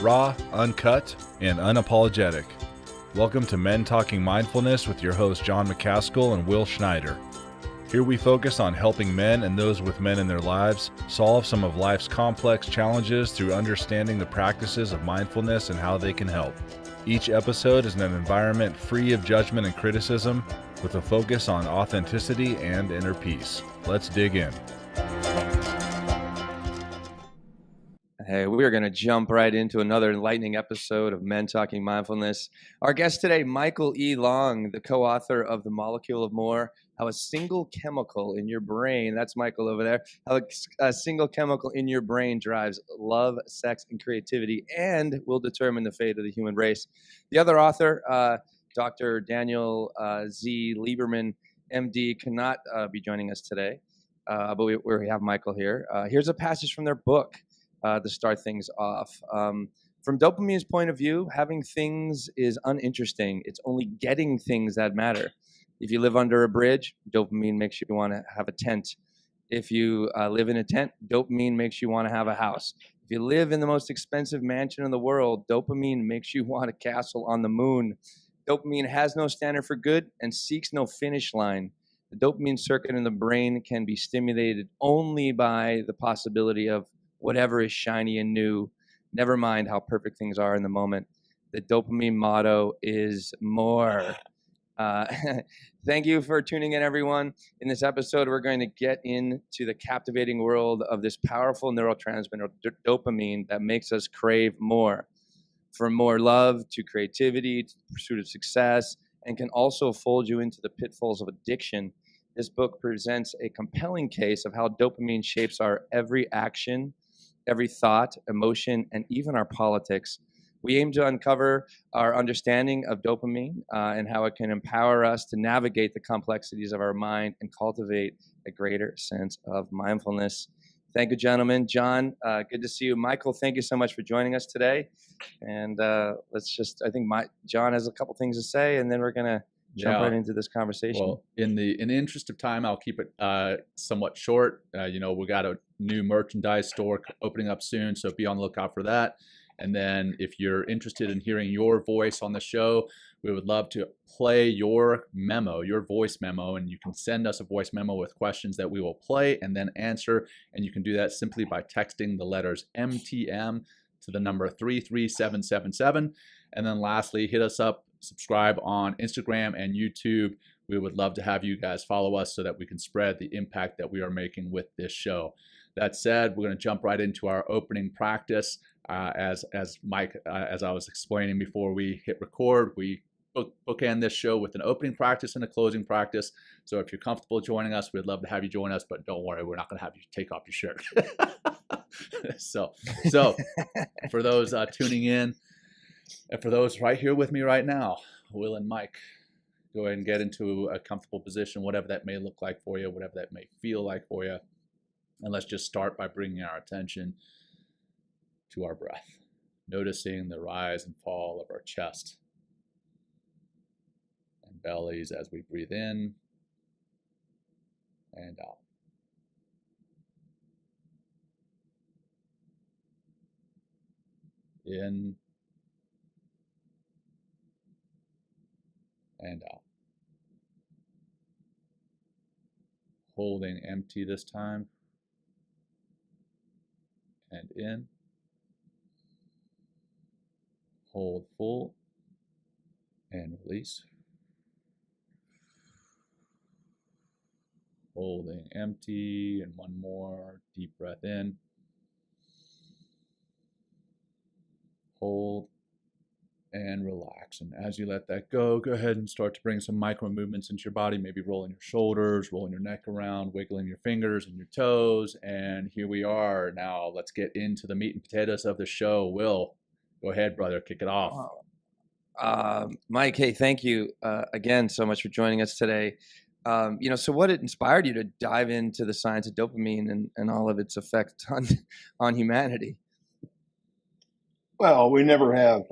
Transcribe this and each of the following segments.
raw, uncut, and unapologetic. Welcome to Men Talking Mindfulness with your hosts John McCaskill and Will Schneider. Here we focus on helping men and those with men in their lives solve some of life's complex challenges through understanding the practices of mindfulness and how they can help. Each episode is in an environment free of judgment and criticism, with a focus on authenticity and inner peace. Let's dig in. Hey, we are going to jump right into another enlightening episode of Men Talking Mindfulness. Our guest today, Michael E. Long, the co-author of The Molecule of More, How a Single Chemical in Your Brain, that's Michael over there, how a single chemical in your brain drives love, sex, and creativity and will determine the fate of the human race. The other author, Dr. Daniel Z. Lieberman, MD, cannot be joining us today, but we have Michael here. Here's a passage from their book to start things off. From dopamine's point of view, having things is uninteresting. It's only getting things that matter. If you live under a bridge, dopamine makes you want to have a tent. If you live in a tent, dopamine makes you want to have a house. If you live in the most expensive mansion in the world, dopamine makes you want a castle on the moon. Dopamine has no standard for good and seeks no finish line. The dopamine circuit in the brain can be stimulated only by the possibility of whatever is shiny and new, never mind how perfect things are in the moment. The dopamine motto is more. Thank you for tuning in, everyone. In this episode, we're going to get into the captivating world of this powerful neurotransmitter, dopamine, that makes us crave more. From more love to creativity to the pursuit of success, and can also fold you into the pitfalls of addiction. This book presents a compelling case of how dopamine shapes our every action, every thought, emotion, and even our politics. We aim to uncover our understanding of dopamine and how it can empower us to navigate the complexities of our mind and cultivate a greater sense of mindfulness. Thank you, gentlemen. John, good to see you. Michael, thank you so much for joining us today. And I think John has a couple things to say, and then we're going to jump right into this conversation. Well, in the interest of time, I'll keep it somewhat short. We got a new merchandise store opening up soon, so be on the lookout for that. And then if you're interested in hearing your voice on the show, we would love to play your memo, your voice memo, and you can send us a voice memo with questions that we will play and then answer. And you can do that simply by texting the letters MTM to the number 33777. And then lastly, hit us up, subscribe on Instagram and YouTube. We would love to have you guys follow us so that we can spread the impact that we are making with this show. That said, we're going to jump right into our opening practice. As Mike, as I was explaining before we hit record, we bookend this show with an opening practice and a closing practice. So if you're comfortable joining us, we'd love to have you join us, but don't worry, we're not going to have you take off your shirt. So for those tuning in, and for those right here with me right now, Will and Mike, go ahead and get into a comfortable position, whatever that may look like for you, whatever that may feel like for you. And let's just start by bringing our attention to our breath, noticing the rise and fall of our chest and bellies as we breathe in and out. In and out. Holding empty this time. And in. Hold full. And release. Holding empty. And one more deep breath in. Hold. And relax. And as you let that go ahead and start to bring some micro movements into your body, maybe rolling your shoulders, rolling your neck around, wiggling your fingers and your toes. And here we are. Now let's get into the meat and potatoes of the show. Will, go ahead, brother, kick it off. Mike, hey, thank you again so much for joining us today. So what inspired you to dive into the science of dopamine and all of its effect on humanity? Well, we never have,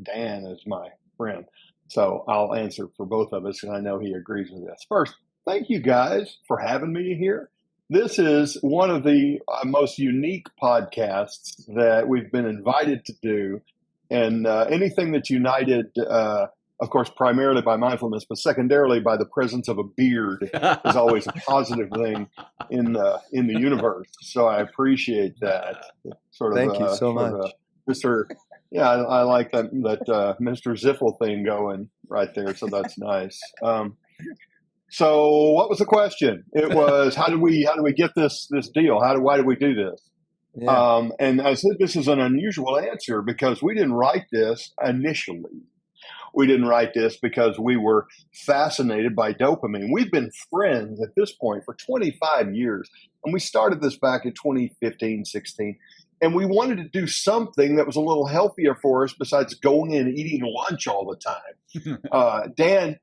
Dan is my friend, so I'll answer for both of us, and I know he agrees with this. First, thank you guys for having me here. This is one of the most unique podcasts that we've been invited to do. And anything that's united, of course, primarily by mindfulness, but secondarily by the presence of a beard is always a positive thing in the universe. So I appreciate that. Thank you so much. Mr. Yeah, I like that Mr. Ziffel thing going right there. So that's nice. So what was the question? It was, how do we get this deal? Why do we do this? Yeah. And I said, this is an unusual answer because we didn't write this initially. We didn't write this because we were fascinated by dopamine. We've been friends at this point for 25 years. And we started this back in 2015, 16. And we wanted to do something that was a little healthier for us besides going and eating lunch all the time. Dan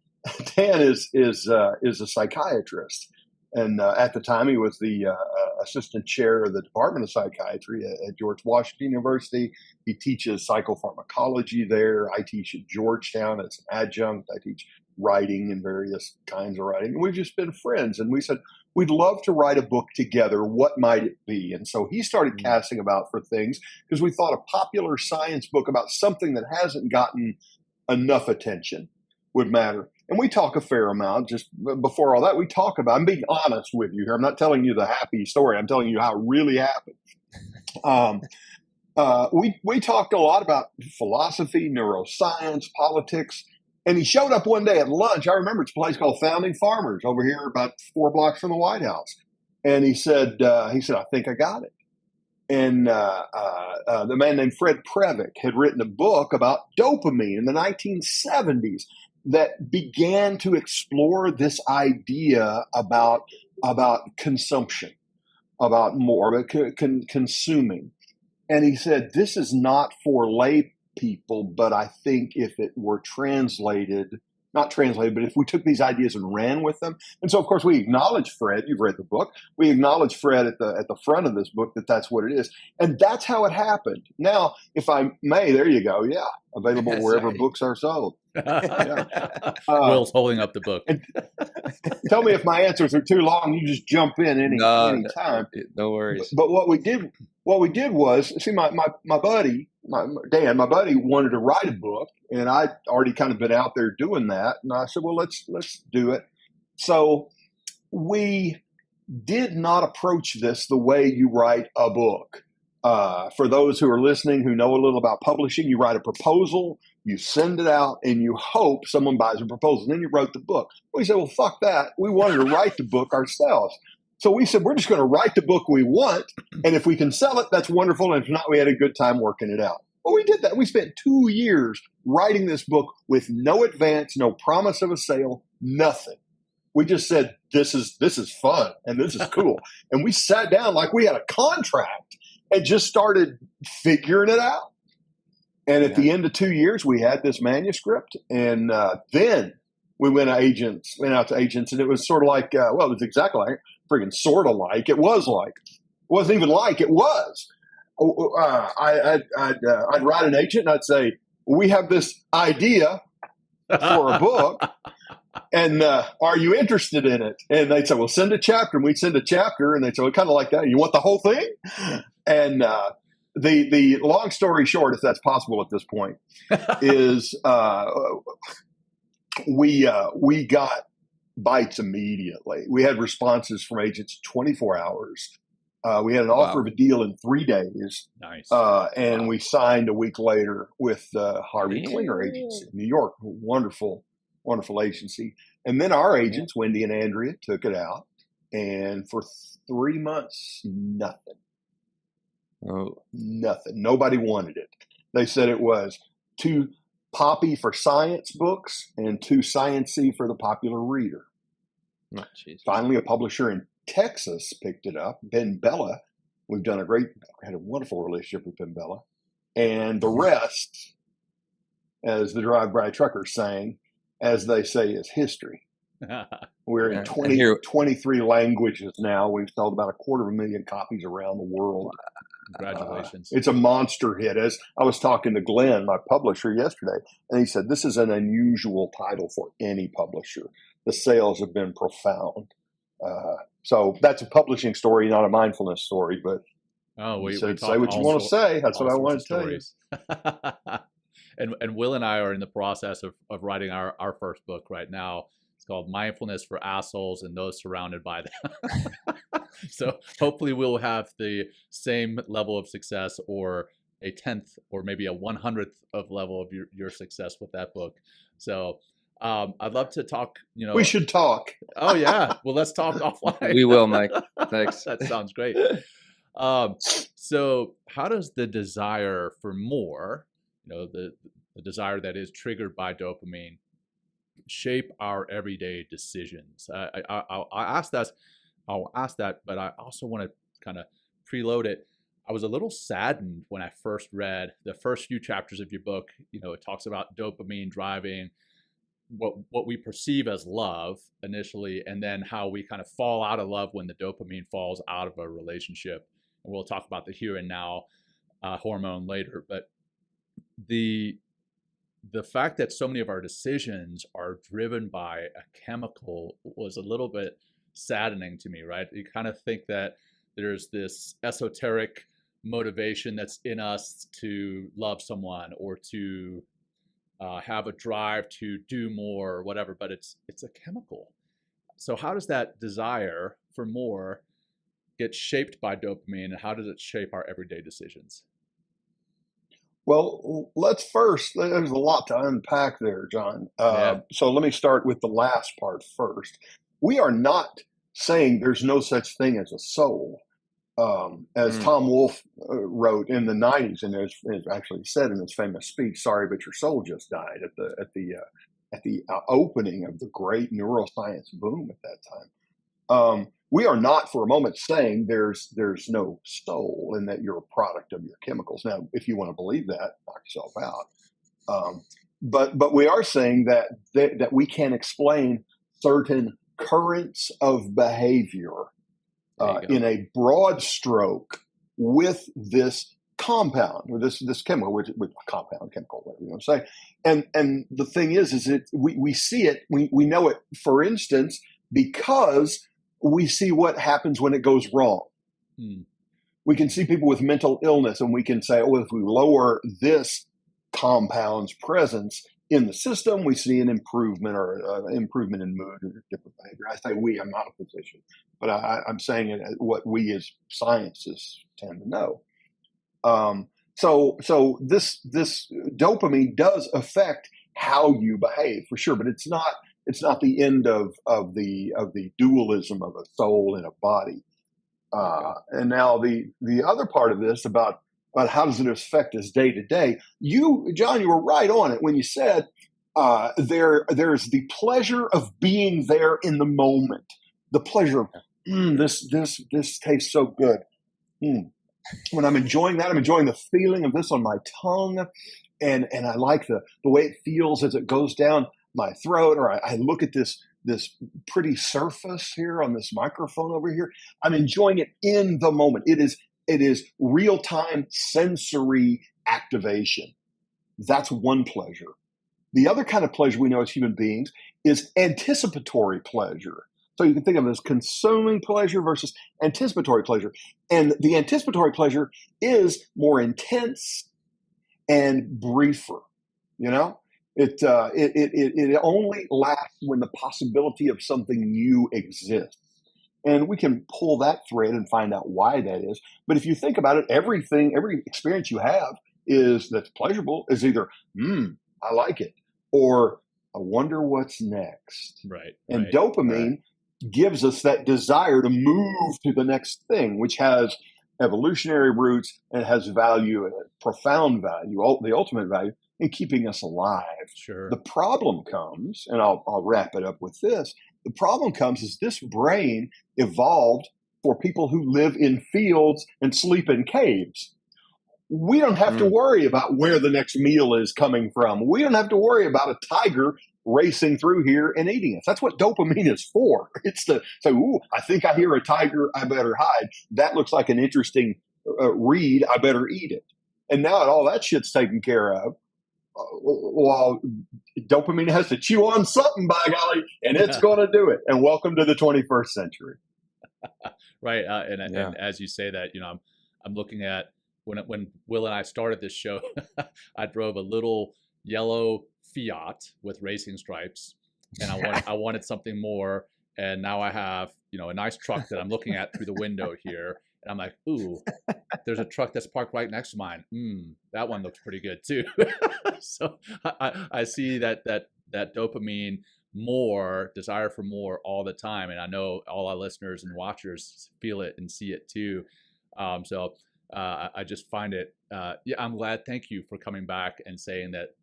is a psychiatrist. And at the time, he was the assistant chair of the Department of Psychiatry at George Washington University. He teaches psychopharmacology there. I teach at Georgetown as an adjunct. I teach writing and various kinds of writing. And we've just been friends. And we said, we'd love to write a book together. What might it be? And so he started casting about for things because we thought a popular science book about something that hasn't gotten enough attention would matter. And we talk a fair amount. Just before all that, we talk about, I'm being honest with you here. I'm not telling you the happy story. I'm telling you how it really happened. We talked a lot about philosophy, neuroscience, politics. And he showed up one day at lunch. I remember it's a place called Founding Farmers over here about 4 blocks from the White House. And he said, I think I got it. And the man named Fred Previck had written a book about dopamine in the 1970s that began to explore this idea about consumption, about more, consuming. And he said, this is not for lay people, but I think if it were not translated, but if we took these ideas and ran with them. And so, of course, we acknowledge Fred. You've read the book. We acknowledge Fred at the front of this book that's what it is. And that's how it happened. Now, if I may, there you go. Yeah. Available wherever books are sold. Yeah. Will's holding up the book. Tell me if my answers are too long. You just jump in any time. No worries. But what we did was, see, my buddy, Dan, my buddy wanted to write a book, and I'd already kind of been out there doing that. And I said, well, let's do it. So we did not approach this the way you write a book. For those who are listening who know a little about publishing, you write a proposal, you send it out, and you hope someone buys a proposal. And then you wrote the book. We said, well, fuck that. We wanted to write the book ourselves. So we said, we're just going to write the book we want. And if we can sell it, that's wonderful. And if not, we had a good time working it out. Well, we did that. We spent 2 years writing this book with no advance, no promise of a sale, nothing. We just said, this is fun and this is cool. And we sat down like we had a contract and just started figuring it out. And at the end of 2 years, we had this manuscript. And then we went out to agents, and it was sort of like, it was exactly like, friggin' sort of like, it was like, it wasn't even like, it was. I'd write an agent and I'd say, we have this idea for a book, and are you interested in it? And they'd say, well, send a chapter. And we'd send a chapter, and they'd say, well, kind of like that. You want the whole thing? And the long story short, if that's possible at this point, is we got bites immediately. We had responses from agents 24 hours. We had an offer of a deal in 3 days. Nice. And we signed a week later with Harvey Klinger Agency in New York. Wonderful, wonderful agency. And then our agents, Wendy and Andrea, took it out. And for 3 months, nothing. Oh, Nothing. Nobody wanted it. They said it was too poppy for science books and too sciencey for the popular reader. oh Jesus. Finally, a publisher in Texas picked it up, Ben Bella. We've had a wonderful relationship with Ben Bella. And the rest, as the drive-by truckers sang, as they say, is history. We're in 23 languages now. We've sold about 250,000 copies around the world. Congratulations. It's a monster hit. As I was talking to Glenn, my publisher, yesterday, and he said, this is an unusual title for any publisher. The sales have been profound. So that's a publishing story, not a mindfulness story. But we say talk what you want to say. That's what I want to tell you. And Will and I are in the process of writing our first book right now. It's called Mindfulness for Assholes and Those Surrounded by Them. So hopefully we'll have the same level of success, or a 10th or maybe a 100th of level of your success with that book. So I'd love to talk, We should talk. Oh yeah. Well, let's talk offline. We will, Mike. Thanks. That sounds great. So how does the desire for more, the desire that is triggered by dopamine, shape our everyday decisions? I'll ask that, but I also want to kind of preload it. I was a little saddened when I first read the first few chapters of your book. It talks about dopamine driving what we perceive as love initially, and then how we kind of fall out of love when the dopamine falls out of a relationship. And we'll talk about the here and now hormone later. But the fact that so many of our decisions are driven by a chemical was a little bit saddening to me, right? You kind of think that there's this esoteric motivation that's in us to love someone, or to have a drive to do more or whatever, but it's a chemical. So how does that desire for more get shaped by dopamine, and how does it shape our everyday decisions? Well, there's a lot to unpack there, John. So let me start with the last part first. We are not saying there's no such thing as a soul. As Tom Wolfe wrote in the 90s, and as actually said in his famous speech, "Sorry, but your soul just died," at the opening of the great neuroscience boom at that time. We are not for a moment saying there's no soul and that you're a product of your chemicals. Now, if you want to believe that, knock yourself out. But we are saying that we can explain certain currents of behavior in a broad stroke with this compound, with this chemical, with compound, chemical, whatever you want to say. And the thing is we see it, we know it, for instance, because we see what happens when it goes wrong. We can see people with mental illness, and we can say, oh, if we lower this compound's presence in the system, we see an improvement, or improvement in mood or different behavior. I say we, I'm not a physician, but I'm saying it what we as scientists tend to know. So this dopamine does affect how you behave, for sure, but it's not the end of the dualism of a soul and a body. And now the other part of this about how does it affect us day to day? John, you were right on it when you said there's the pleasure of being there in the moment, the pleasure of this tastes so good. When I'm enjoying that, I'm enjoying the feeling of this on my tongue, and I like the way it feels as it goes down my throat, or I look at this pretty surface here on this microphone over here. I'm enjoying it in the moment. It is real-time sensory activation. That's one pleasure. The other kind of pleasure we know as human beings is anticipatory pleasure. So you can think of it as consuming pleasure versus anticipatory pleasure. And the anticipatory pleasure is more intense and briefer. It only lasts when the possibility of something new exists. And we can pull that thread and find out why that is. But if you think about it, every experience you have that's pleasurable is either, I like it, or I wonder what's next. Right. And dopamine gives us that desire to move to the next thing, which has evolutionary roots and has value, profound value, the ultimate value in keeping us alive. Sure. The problem comes, and I'll wrap it up with this. The problem comes is this brain evolved for people who live in fields and sleep in caves. We don't have to worry about where the next meal is coming from. We don't have to worry about a tiger racing through here and eating us. That's what dopamine is for. It's to say, ooh, I think I hear a tiger, I better hide. That looks like an interesting read, I better eat it. And now that all that shit's taken care of, well, dopamine has to chew on something, by golly, and it's going to do it. And welcome to the 21st century. Right. And as you say that, I'm looking at when Will and I started this show, I drove a little yellow Fiat with racing stripes, and I wanted something more. And now I have, a nice truck that I'm looking at through the window here. And I'm like, ooh, there's a truck that's parked right next to mine. That one looks pretty good too. So I see that dopamine, more desire for more all the time. And I know all our listeners and watchers feel it and see it too. So I just find it, I'm glad. Thank you for coming back and saying that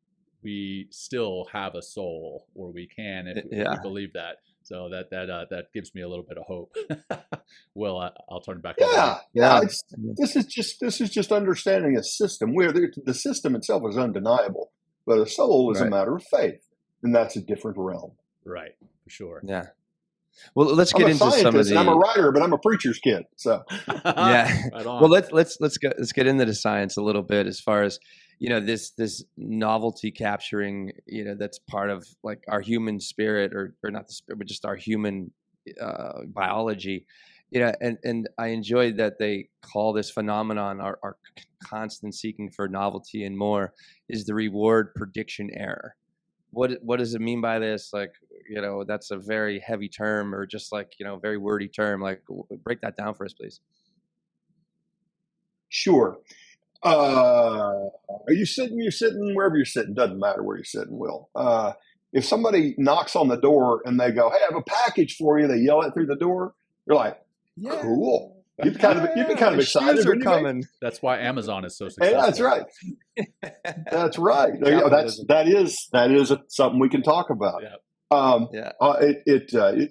we still have a soul, or we can, if we believe that. So that gives me a little bit of hope. Will, I'll turn it back over. Yeah. This is just understanding a system where the system itself is undeniable, but a soul is a matter of faith, and that's a different realm. Right, for sure. Yeah. Well, let's get into some of the. I'm a writer, but I'm a preacher's kid. So yeah. Right on. Well, let's get into the science a little bit, as far as this novelty capturing. That's part of like our human spirit, or not the spirit, but just our human biology. And I enjoyed that they call this phenomenon, our constant seeking for novelty and more, is the reward prediction error. What does it mean by this? Like, that's a very heavy term, or just like, very wordy term. Like, break that down for us, please. Sure. Are you sitting? You're sitting wherever you're sitting. Doesn't matter where you're sitting, Will. If somebody knocks on the door and they go, "Hey, I have a package for you," they yell it through the door. You're like, "Cool." You'd be kind of excited. Shoes are coming. That's why Amazon is so successful. Yeah, that's right. That's right. That is something we can talk about. Yeah.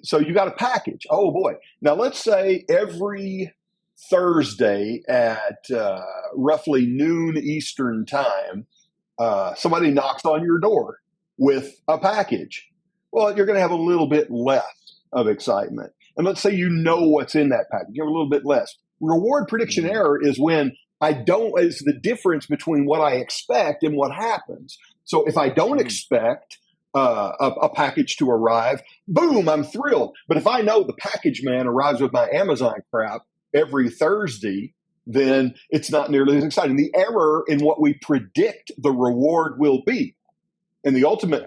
So you got a package. Oh boy. Now let's say every Thursday at roughly noon Eastern time, somebody knocks on your door with a package. Well, you're going to have a little bit less of excitement. And let's say what's in that package. You have a little bit less. Reward prediction error is when it's the difference between what I expect and what happens. So if I don't expect a package to arrive, boom, I'm thrilled. But if I know the package man arrives with my Amazon crap every Thursday, then it's not nearly as exciting. The error in what we predict the reward will be. And the ultimate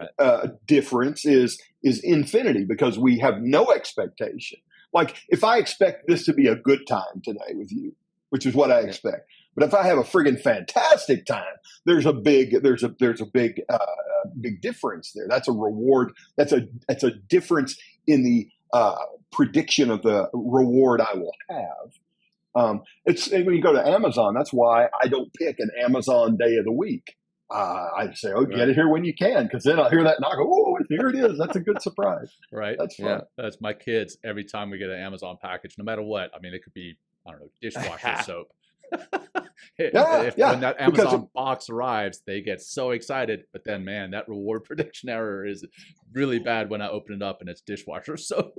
difference is infinity, because we have no expectation. Like, if I expect this to be a good time today with you, which is what I expect, but if I have a friggin' fantastic time, there's a big difference there. That's a reward. That's a difference in the prediction of the reward I will have. When you go to Amazon, that's why I don't pick an Amazon day of the week. I say, get it here when you can, because then I'll hear that knock. Oh, here it is. That's a good surprise. Right. That's fun. Yeah. That's my kids. Every time we get an Amazon package, no matter what. I mean, it could be, I don't know, dishwasher soap. When that Amazon box arrives, they get so excited. But then, man, that reward prediction error is really bad when I open it up and it's dishwasher soap.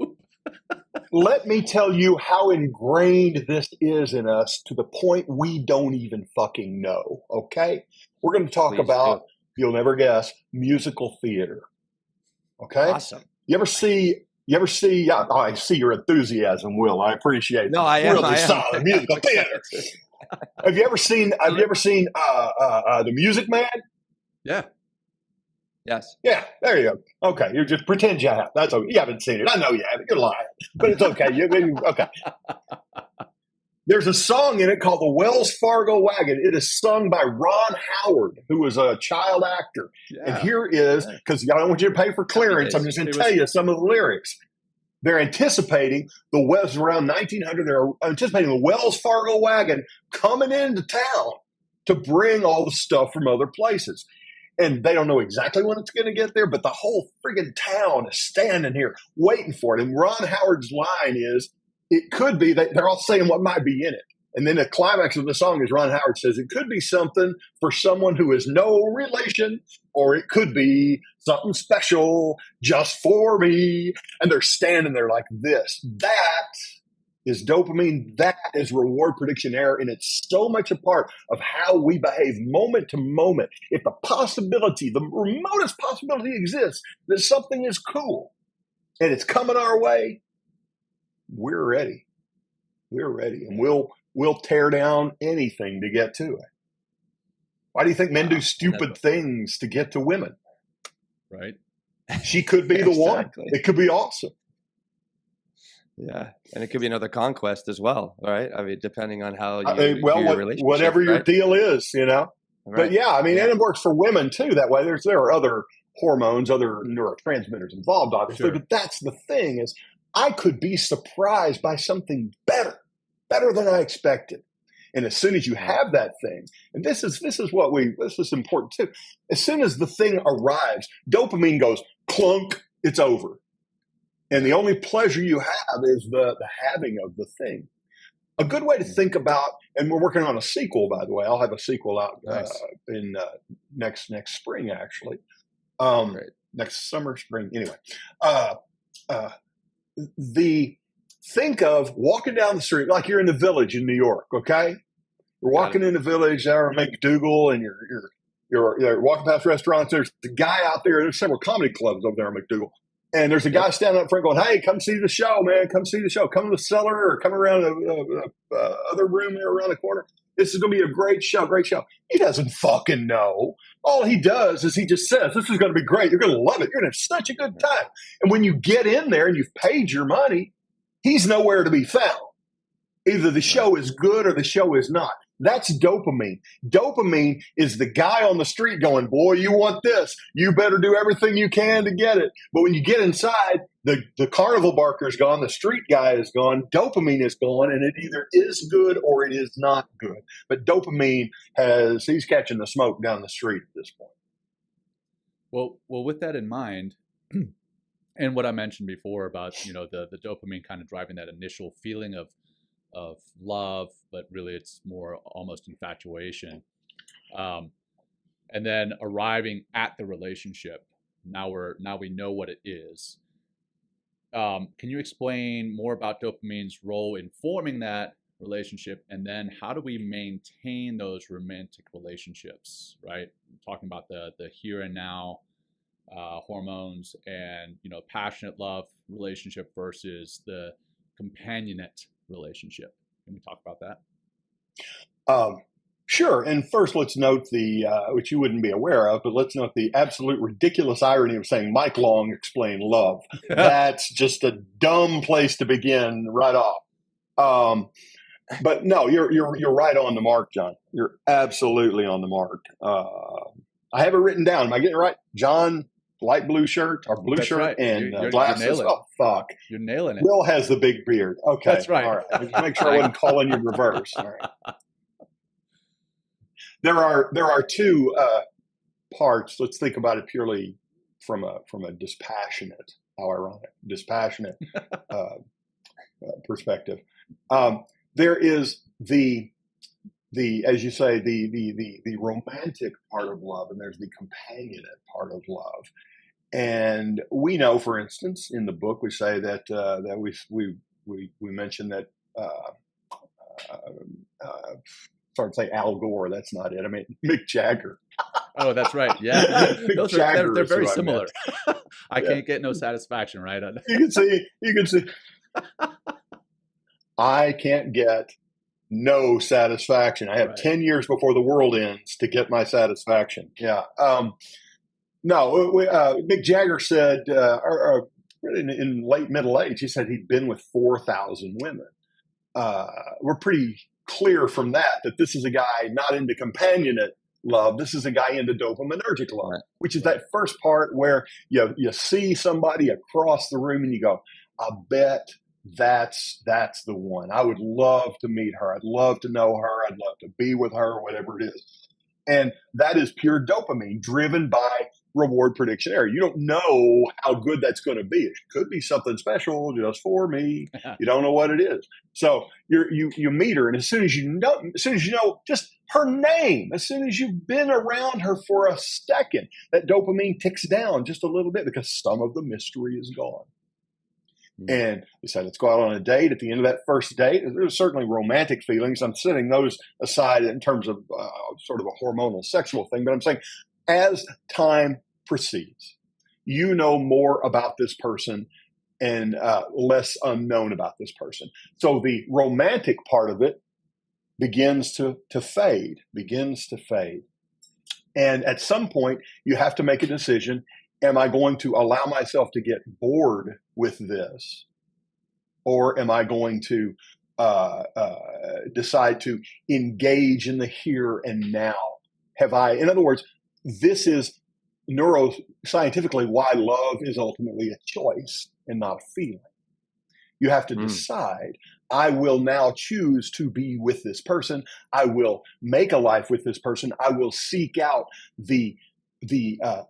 Let me tell you how ingrained this is in us, to the point we don't even fucking know. Okay? We're going to talk about, you'll never guess, musical theater. Okay? Awesome. You ever see, I see your enthusiasm, Will. I appreciate it. No, I am. Really solid musical theater. Have you ever seen The Music Man? Yeah. Yes. Yeah, there you go. Okay, you just pretend you have. That's okay. You haven't seen it. I know you haven't. You're lying, but it's okay. Okay. There's a song in it called "The Wells Fargo Wagon." It is sung by Ron Howard, who was a child actor. Yeah. And here is, because I don't want you to pay for clearance, I'm just going to tell you some of the lyrics. They're anticipating around 1900. They're anticipating the Wells Fargo wagon coming into town to bring all the stuff from other places. And they don't know exactly when it's going to get there, but the whole friggin' town is standing here waiting for it. And Ron Howard's line is, it could be that they're all saying what might be in it. And then the climax of the song is Ron Howard says, it could be something for someone who is no relation, or it could be something special just for me. And they're standing there like this. That is dopamine. That is reward prediction error. And it's so much a part of how we behave moment to moment. If the remotest possibility exists that something is cool and it's coming our way, we're ready. We're ready, and we'll tear down anything to get to it. Why do you think men do stupid things to get to women? Right. She could be the one. It could be awesome. Yeah, and it could be another conquest as well, right? I mean, depending on how you view your relationship, whatever your right? deal is, Right. But yeah, I mean, and it works for women too. That way, there are other hormones, other neurotransmitters involved, obviously. Sure. But that's the thing, is I could be surprised by something better than I expected. And as soon as you have that thing, and this is important too. As soon as the thing arrives, dopamine goes clunk. It's over. And the only pleasure you have is the having of the thing. A good way to think about, and we're working on a sequel, by the way. I'll have a sequel out in next spring, actually. Next summer, spring. Anyway, think of walking down the street like you're in the Village in New York. Okay, you're walking in the Village there, McDougal, and you're walking past restaurants. There's the guy out there. There's several comedy clubs over there in McDougal. And there's a guy standing up front going, "Hey, come see the show, man. Come see the show. Come to the cellar or come around the other room there around the corner. This is going to be a great show, great show." He doesn't fucking know. All he does is he just says, "This is going to be great. You're going to love it. You're going to have such a good time." And when you get in there and you've paid your money, he's nowhere to be found. Either the show is good or the show is not. That's dopamine. Dopamine is the guy on the street going, "Boy, you want this. You better do everything you can to get it." But when you get inside, the carnival barker's gone, the street guy is gone, dopamine is gone, and it either is good or it is not good. But dopamine he's catching the smoke down the street at this point. Well, with that in mind, and what I mentioned before about, the dopamine kind of driving that initial feeling of love, but really it's more almost infatuation. And then arriving at the relationship. Now we know what it is. Can you explain more about dopamine's role in forming that relationship? And then how do we maintain those romantic relationships, right? I'm talking about the here and now hormones and, passionate love relationship versus the companionate relationship. Can we talk about that? Sure. And first, let's note which you wouldn't be aware of, but let's note the absolute ridiculous irony of saying Mike Long explained love. That's just a dumb place to begin right off. But no, you're right on the mark, John. You're absolutely on the mark. I have it written down. Am I getting it right? John, light blue shirt or blue shirt right. And glasses. Oh, fuck. You're nailing it. Will has the big beard. Okay. That's right. All right. Just make sure I wasn't calling you reverse. All right. There are two parts. Let's think about it purely from a dispassionate, perspective. There is the as you say, the romantic part of love, and there's the companionate part of love. And we know, for instance, in the book, we say that we mentioned that. Sorry to say Al Gore. That's not it. I mean Mick Jagger. Oh, that's right. Yeah, they're very similar. I can't get no satisfaction, right? You can see. I can't get no satisfaction. I have 10 years before the world ends to get my satisfaction. Yeah. Mick Jagger said, in late middle age, he said he'd been with 4,000 women. We're pretty clear from that this is a guy not into companionate love. This is a guy into dopaminergic love, which is that first part where you see somebody across the room and you go, "I bet that's the one. I would love to meet her. I'd love to know her. I'd love to be with her," whatever it is. And that is pure dopamine driven by reward prediction error. You don't know how good that's going to be. It could be something special just for me. You don't know what it is. So you meet her, and as soon as you know just her name, as soon as you've been around her for a second, that dopamine ticks down just a little bit because some of the mystery is gone. And we said, let's go out on a date. At the end of that first date, there's certainly romantic feelings. I'm setting those aside in terms of sort of a hormonal sexual thing. But I'm saying as time proceeds, you know more about this person. and less unknown about this person. So the romantic part of it begins to fade. And at some point, you have to make a decision. Am I going to allow myself to get bored with this? Or am I going to decide to engage in the here and now? In other words, this is neuroscientifically why love is ultimately a choice and not a feeling. You have to decide, I will now choose to be with this person. I will make a life with this person. I will seek out the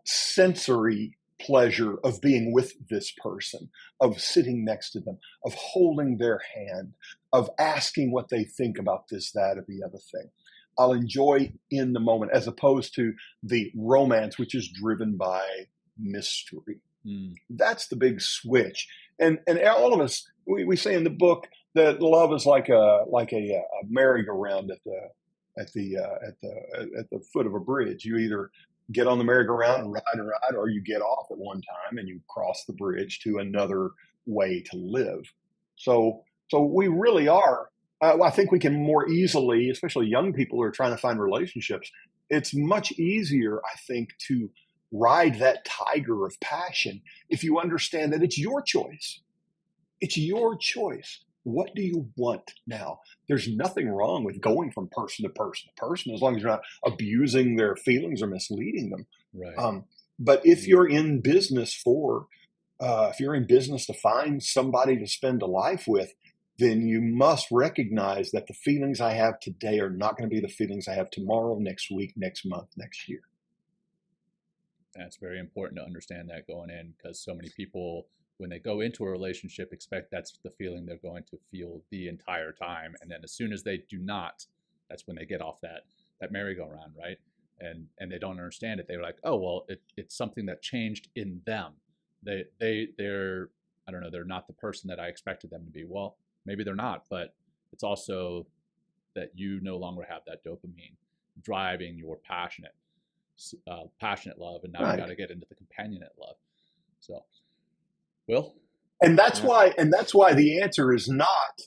sensory pleasure of being with this person, of sitting next to them, of holding their hand, of asking what they think about this, that, or the other thing. I'll enjoy in the moment, as opposed to the romance, which is driven by mystery. That's the big switch. And all of us, we say in the book that love is like a merry-go-round at the foot of a bridge. You either get on the merry-go-round and ride, or you get off at one time and you cross the bridge to another way to live. So we really are. I think we can more easily, especially young people who are trying to find relationships, it's much easier, I think, to ride that tiger of passion if you understand that it's your choice. It's your choice. What do you want now? There's nothing wrong with going from person to person to person, as long as you're not abusing their feelings or misleading them. Right. But if you're in business to find somebody to spend a life with, then you must recognize that the feelings I have today are not going to be the feelings I have tomorrow, next week, next month, next year. That's very important to understand that going in, because so many people, when they go into a relationship, expect that's the feeling they're going to feel the entire time. And then as soon as they do not, that's when they get off that merry-go-round, right? And they don't understand it. They're like, oh, well, it's something that changed in them. They're I don't know, they're not the person that I expected them to be. Well, maybe they're not, but it's also that you no longer have that dopamine driving your passionate love, and now you got to get into the companionate love. So, Will, and that's why the answer is not,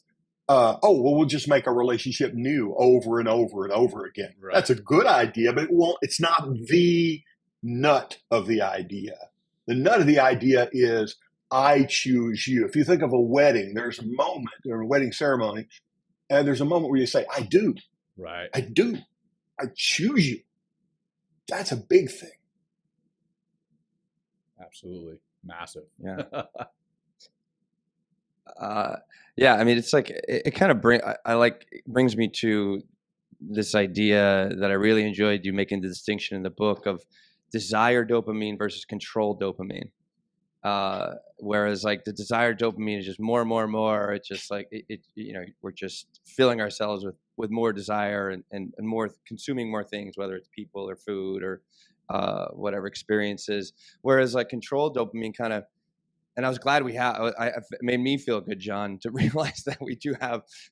we'll just make a relationship new over and over and over again. Right. That's a good idea, but it's not the nut of the idea. The nut of the idea is, I choose you. If you think of a wedding, there's a moment, or a wedding ceremony, and there's a moment where you say, I do. Right. I do. I choose you. That's a big thing. Absolutely. Massive. Yeah. I mean, it's like, it kind of brings me to this idea that I really enjoyed you making the distinction in the book of desire dopamine versus control dopamine. Whereas like the desired dopamine is just more and more and more. It's just like we're just filling ourselves with more desire and more, consuming more things, whether it's people or food or whatever experiences. Whereas like controlled dopamine kind of, and I was glad it made me feel good, John, to realize that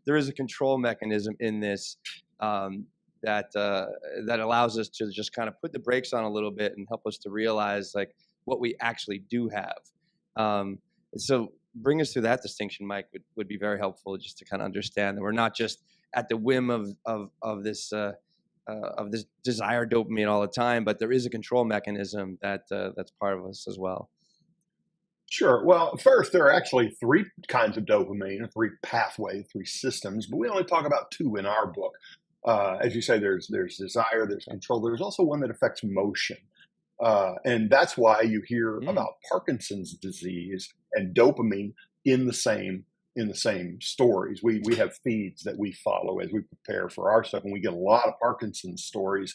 there is a control mechanism in this that allows us to just kind of put the brakes on a little bit and help us to realize like what we actually do have. So bring us through that distinction, Mike, would be very helpful, just to kind of understand that we're not just at the whim of this desire dopamine all the time, but there is a control mechanism that's part of us as well. Sure. Well, first, there are actually 3 kinds of dopamine, 3 pathways, 3 systems, but we only talk about 2 in our book. As you say, there's desire, there's control. There's also one that affects motion. And that's why you hear about Parkinson's disease and dopamine in the same stories. We have feeds that we follow as we prepare for our stuff, and we get a lot of Parkinson's stories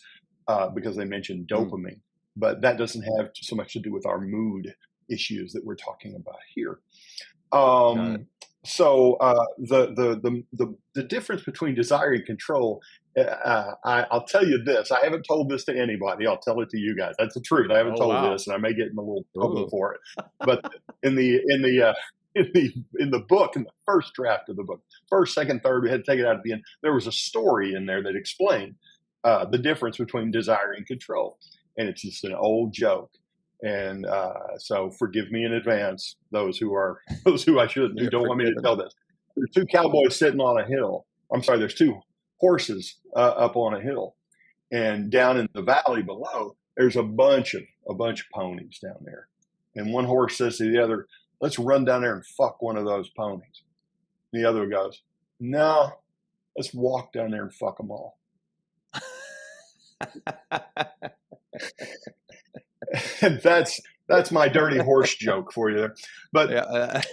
because they mention dopamine. But that doesn't have so much to do with our mood issues that we're talking about here. So the difference between desire and control, I'll tell you this. I haven't told this to anybody. I'll tell it to you guys. That's the truth. I haven't told this, and I may get in a little trouble for it. But in the book, in the first draft of the book, first, second, third, we had to take it out at the end. There was a story in there that explained the difference between desire and control, and it's just an old joke. And so forgive me in advance, those who I shouldn't, who don't want me to tell this. There's two cowboys sitting on a hill. I'm sorry, there's two horses up on a hill, and down in the valley below, there's a bunch of ponies down there. And one horse says to the other, "Let's run down there and fuck one of those ponies." And the other goes, "No, let's walk down there and fuck them all." And that's my dirty horse joke for you there. But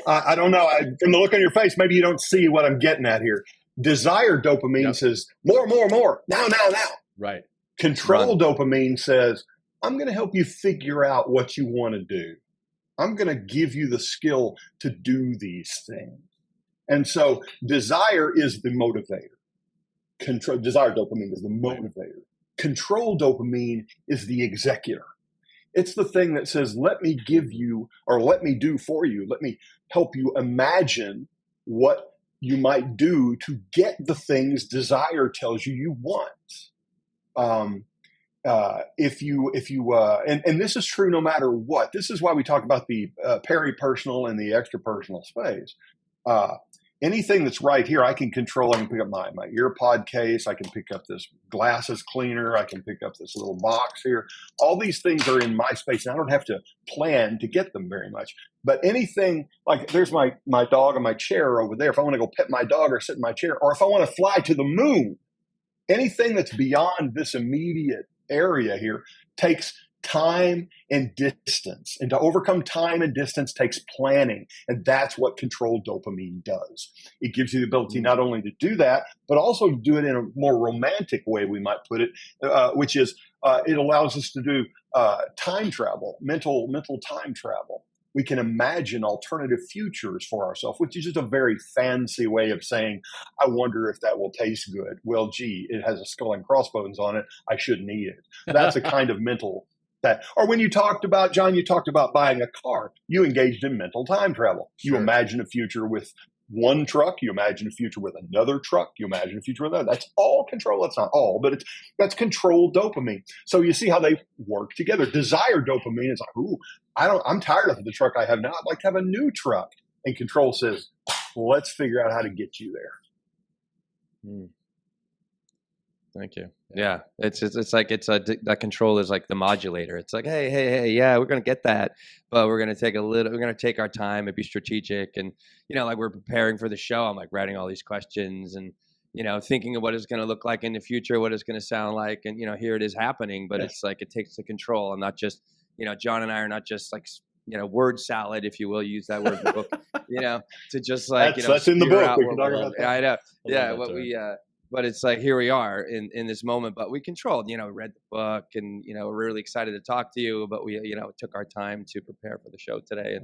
I don't know. From the look on your face, maybe you don't see what I'm getting at here. Desire dopamine says, more, now. Right. Control dopamine says, I'm going to help you figure out what you want to do. I'm going to give you the skill to do these things. And so desire is the motivator. Desire dopamine is the motivator. Control dopamine is the executor. It's the thing that says, let me give you, or let me do for you. Let me help you imagine what you might do to get the things desire tells you want. If you, and this is true no matter what. This is why we talk about the peripersonal and the extrapersonal space. Anything that's right here, I can control. I can pick up my earpod case. I can pick up this glasses cleaner. I can pick up this little box here. All these things are in my space, and I don't have to plan to get them very much. But anything, like there's my dog on my chair over there. If I want to go pet my dog or sit in my chair, or if I want to fly to the moon, anything that's beyond this immediate area here takes time and distance. And to overcome time and distance takes planning. And that's what controlled dopamine does. It gives you the ability not only to do that, but also to do it in a more romantic way, we might put it, which is it allows us to do time travel, mental time travel. We can imagine alternative futures for ourselves, which is just a very fancy way of saying, I wonder if that will taste good. Well, gee, it has a skull and crossbones on it. I shouldn't eat it. That's a kind of mental that. Or when you talked about, John, you talked about buying a car. You engaged in mental time travel. Sure. You imagine a future with one truck. You imagine a future with another truck. You imagine a future with another. That's all control. That's not all, but that's controlled dopamine. So you see how they work together. Desire dopamine is like, ooh, I'm tired of the truck I have now. I'd like to have a new truck. And control says, let's figure out how to get you there. Thank you. Yeah, it's like that control is like the modulator. It's like, hey, yeah, we're gonna get that, but we're gonna take our time and be strategic. And like we're preparing for the show. I'm like writing all these questions and thinking of what it's gonna look like in the future, what it's gonna sound like, and here it is happening. But it's like it takes the control. I'm not just John and I are not just like word salad, if you will, use that word in the book. To just like that's in the book. We can talk about that. I know. Yeah, what we. But it's like, here we are in this moment, but we controlled, read the book and, we're really excited to talk to you, but we, took our time to prepare for the show today.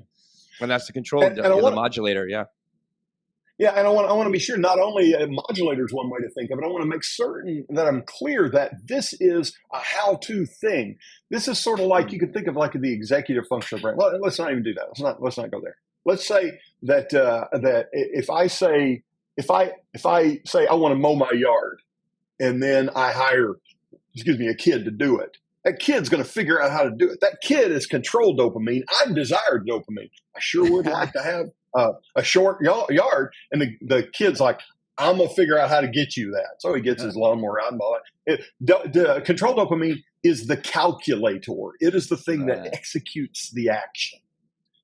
And that's the control, the modulator. Yeah. Yeah. And I want to be sure not only a modulator is one way to think of it, I want to make certain that I'm clear that this is a how-to thing. This is sort of like, you could think of like the executive function of the brain. Well, let's not even do that. Let's not go there. Let's say that, that if I say I want to mow my yard and then I hire, a kid to do it, that kid's going to figure out how to do it. That kid is controlled dopamine. I'm desired dopamine. I sure would like to have a short yard. And the kid's like, I'm going to figure out how to get you that. So he gets his lawnmower out and all that. Controlled dopamine is the calculator. It is the thing that executes the action.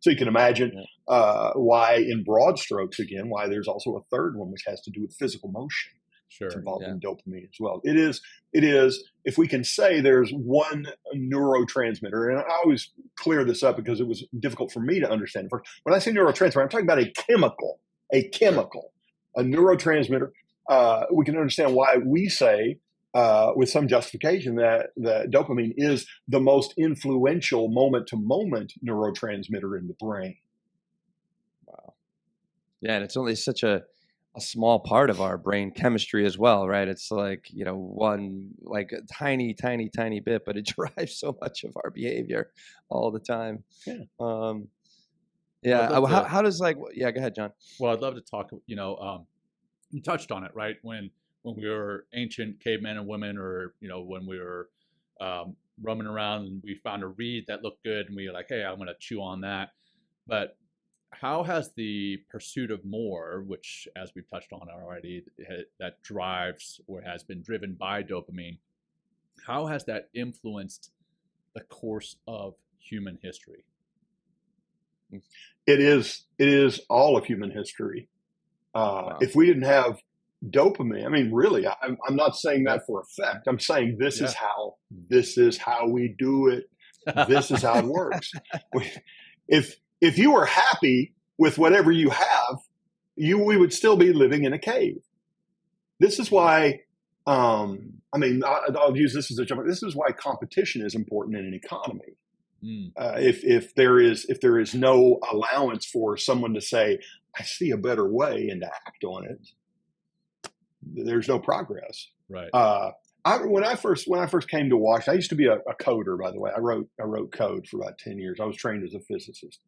So you can imagine why, in broad strokes, again, why there's also a third one, which has to do with physical motion. Sure, it's involved in dopamine as well. It is. If we can say there's one neurotransmitter, and I always clear this up because it was difficult for me to understand. First, when I say neurotransmitter, I'm talking about a chemical, a neurotransmitter. We can understand why we say, with some justification, that dopamine is the most influential moment-to-moment neurotransmitter in the brain. Wow. Yeah, and it's only such a small part of our brain chemistry as well, right? It's like, one like a tiny bit, but it drives so much of our behavior all the time. Yeah. How does go ahead, John. Well, I'd love to talk, you touched on it, right? When we were ancient cavemen and women, or when we were roaming around and we found a reed that looked good and we were like, hey, I'm going to chew on that. But how has the pursuit of more, which as we've touched on already, that drives or has been driven by dopamine, how has that influenced the course of human history? It is all of human history. Wow. If we didn't have dopamine, I mean, really, I'm not saying that for effect. I'm saying this is how we do it. This is how it works. If you were happy with whatever you have, we would still be living in a cave. This is why, I'll use this as a jump. This is why competition is important in an economy. If there is no allowance for someone to say, I see a better way, and to act on it, there's no progress. Right. When I first came to Washington, I used to be a coder, by the way. I wrote code for about 10 years. I was trained as a physicist.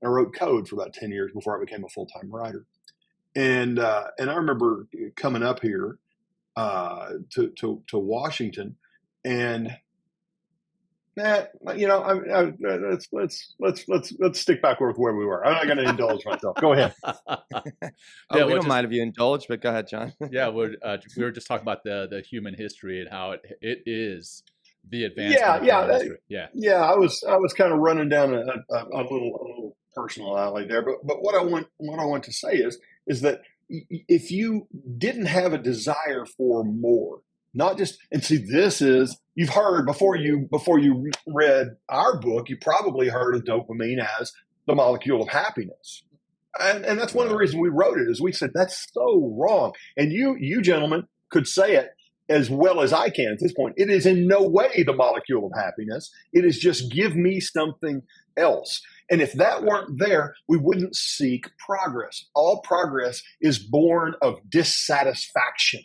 I wrote code for about 10 years before I became a full-time writer. And I remember coming up here to Washington, and let's stick back with where we were. I'm not going to indulge myself. Go ahead. We don't mind if you indulge, but go ahead, John. Yeah, we were just talking about the human history and how it is the advancement. I was kind of running down a little personal alley there, but what I want to say is that if you didn't have a desire for more, not just, and see, this is, you've heard before you read our book, you probably heard of dopamine as the molecule of happiness. And that's one of the reasons we wrote it, is we said, that's so wrong. And you gentlemen could say it as well as I can at this point. It is in no way the molecule of happiness. It is just, give me something else. And if that weren't there, we wouldn't seek progress. All progress is born of dissatisfaction.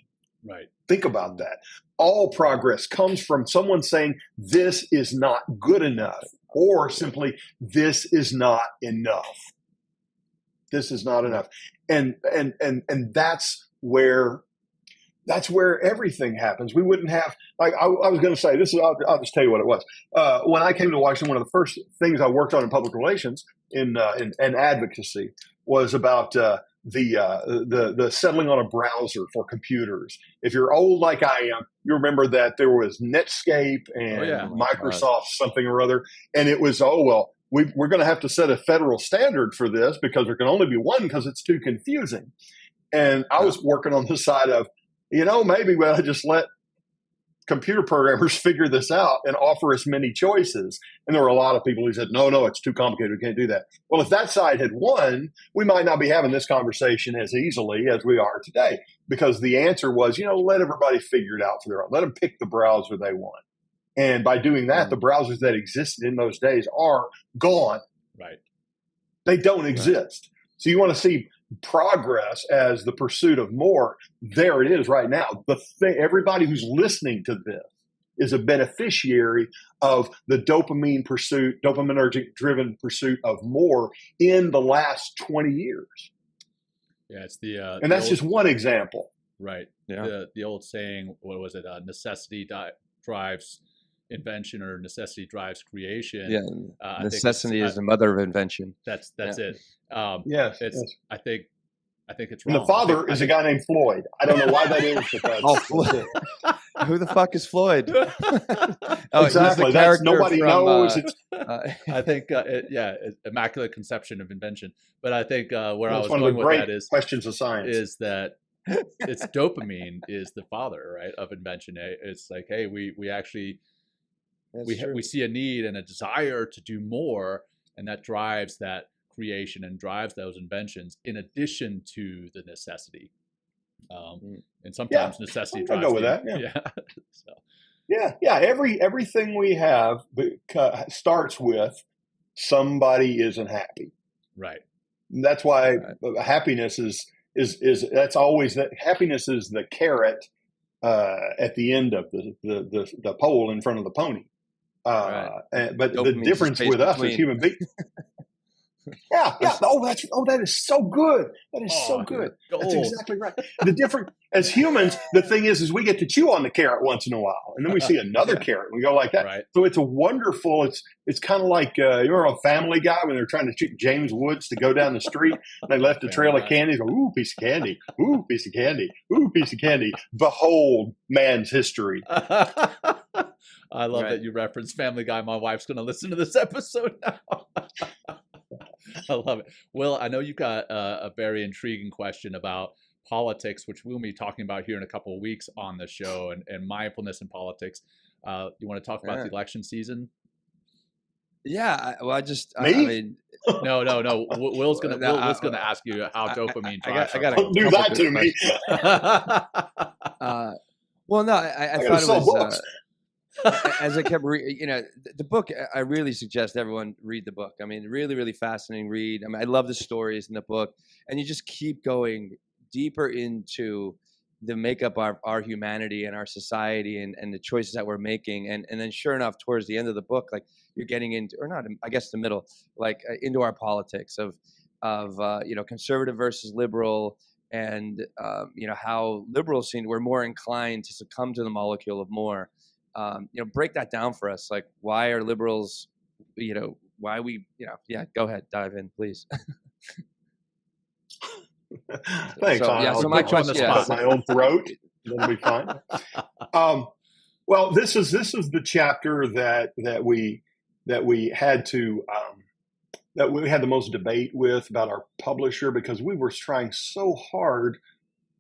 Right. Think about that. All progress comes from someone saying, this is not good enough, or simply, this is not enough. This is not enough. And that's where everything happens. We wouldn't have, like I was going to say, I'll just tell you what it was. When I came to Washington, one of the first things I worked on in public relations in advocacy was about the settling on a browser for computers. If you're old like I am, you remember that there was Netscape and Microsoft something or other, and it was, we're going to have to set a federal standard for this because there can only be one because it's too confusing. And I was working on the side of, maybe we ought to just let computer programmers figure this out and offer us many choices. And there were a lot of people who said, no, it's too complicated. We can't do that. Well, if that side had won, we might not be having this conversation as easily as we are today, because the answer was, let everybody figure it out for their own. Let them pick the browser they want. And by doing that, the browsers that existed in those days are gone. Right. They don't exist. So you want to see progress as the pursuit of more. There it is right now. Everybody who's listening to this is a beneficiary of the dopaminergic driven pursuit of more in the last 20 years. Yeah, it's and that's just one example. Right. Yeah. The old saying, what was it? Necessity drives invention, or necessity drives creation. Yeah, necessity is the mother of invention. That's it. Yes. I think it's wrong. And the father is a guy named Floyd. I don't know why that is, but Floyd. Who the fuck is Floyd? Exactly. Nobody knows. I think, immaculate conception of invention. But I think where I was one going of the with great that is questions of science. Is that it's dopamine is the father, right, of invention. It's like, hey, we actually we see a need and a desire to do more, and that drives that creation and drives those inventions in addition to the necessity. And sometimes necessity drives. I'll go with that. Yeah. Everything we have starts with somebody isn't happy. Right. And that's why happiness is that's always that. Happiness is the carrot at the end of the pole in front of the pony. But dopamine, the difference with us as human beings. Yeah. That is so good. That is so good. That's gold. exactly right. The different, as humans, the thing is we get to chew on the carrot once in a while, and then we see another carrot, and we go like that. Right. So it's a wonderful. It's kind of like you remember on Family Guy when they're trying to trick James Woods to go down the street, and they left a trail of candy. Go, ooh, piece of candy. Ooh, piece of candy. Ooh, piece of candy. Behold, man's history. I love that you referenced Family Guy. My wife's going to listen to this episode now. I love it. Will, I know you've got a very intriguing question about politics, which we'll be talking about here in a couple of weeks on the show, and mindfulness in politics. You want to talk about the election season? Yeah. I mean, no. Will's gonna ask you how dopamine. I got don't do that to me. Well, no, I thought it was. As I kept the book, I really suggest everyone read the book. I mean, really, really fascinating read. I mean, I love the stories in the book, and you just keep going deeper into the makeup of our humanity and our society and the choices that we're making. And then sure enough, towards the end of the book, like you're getting into, or not, I guess the middle, like into our politics of conservative versus liberal, and how liberals we're more inclined to succumb to the molecule of more. Break that down for us. Like, why are liberals, why we, go ahead, dive in, please. Thanks. So my question, my own throat. That'll be fine. Well, this is the chapter that we had to that we had the most debate with about our publisher, because we were trying so hard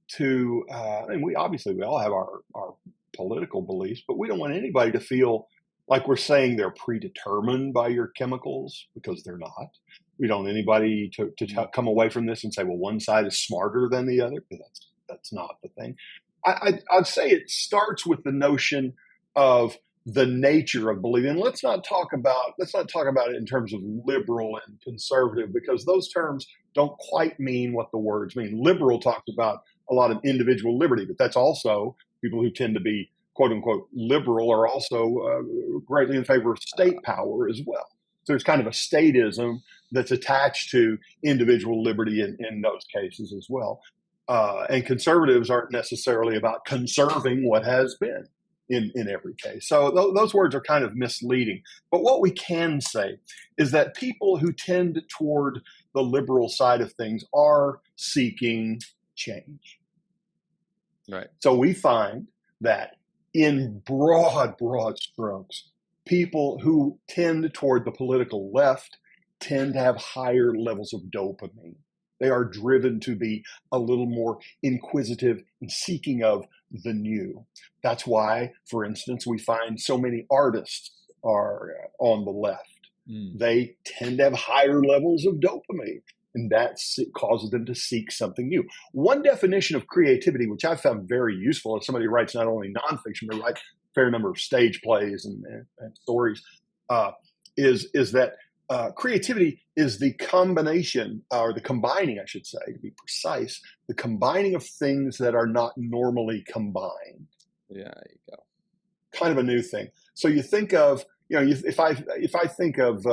to, and we all have our political beliefs, but we don't want anybody to feel like we're saying they're predetermined by your chemicals, because they're not. We don't want anybody to come away from this and say, well, one side is smarter than the other, because that's not the thing. I'd say it starts with the notion of the nature of believing. And let's not talk about it in terms of liberal and conservative, because those terms don't quite mean what the words mean. Liberal talks about a lot of individual liberty, but that's also people who tend to be quote unquote liberal are also greatly in favor of state power as well. So there's kind of a statism that's attached to individual liberty in those cases as well. And conservatives aren't necessarily about conserving what has been in every case. So those words are kind of misleading. But what we can say is that people who tend toward the liberal side of things are seeking change. Right. So we find that in broad strokes, people who tend toward the political left tend to have higher levels of dopamine. They are driven to be a little more inquisitive and seeking of the new. That's why, for instance, we find so many artists are on the left. They tend to have higher levels of dopamine, and that causes them to seek something new. One definition of creativity, which I found very useful as somebody who writes not only nonfiction, but writes a fair number of stage plays and stories, is that creativity is the combination, or the combining, I should say, to be precise, the combining of things that are not normally combined. Yeah, there you go. Kind of a new thing. So you think of, if I think of,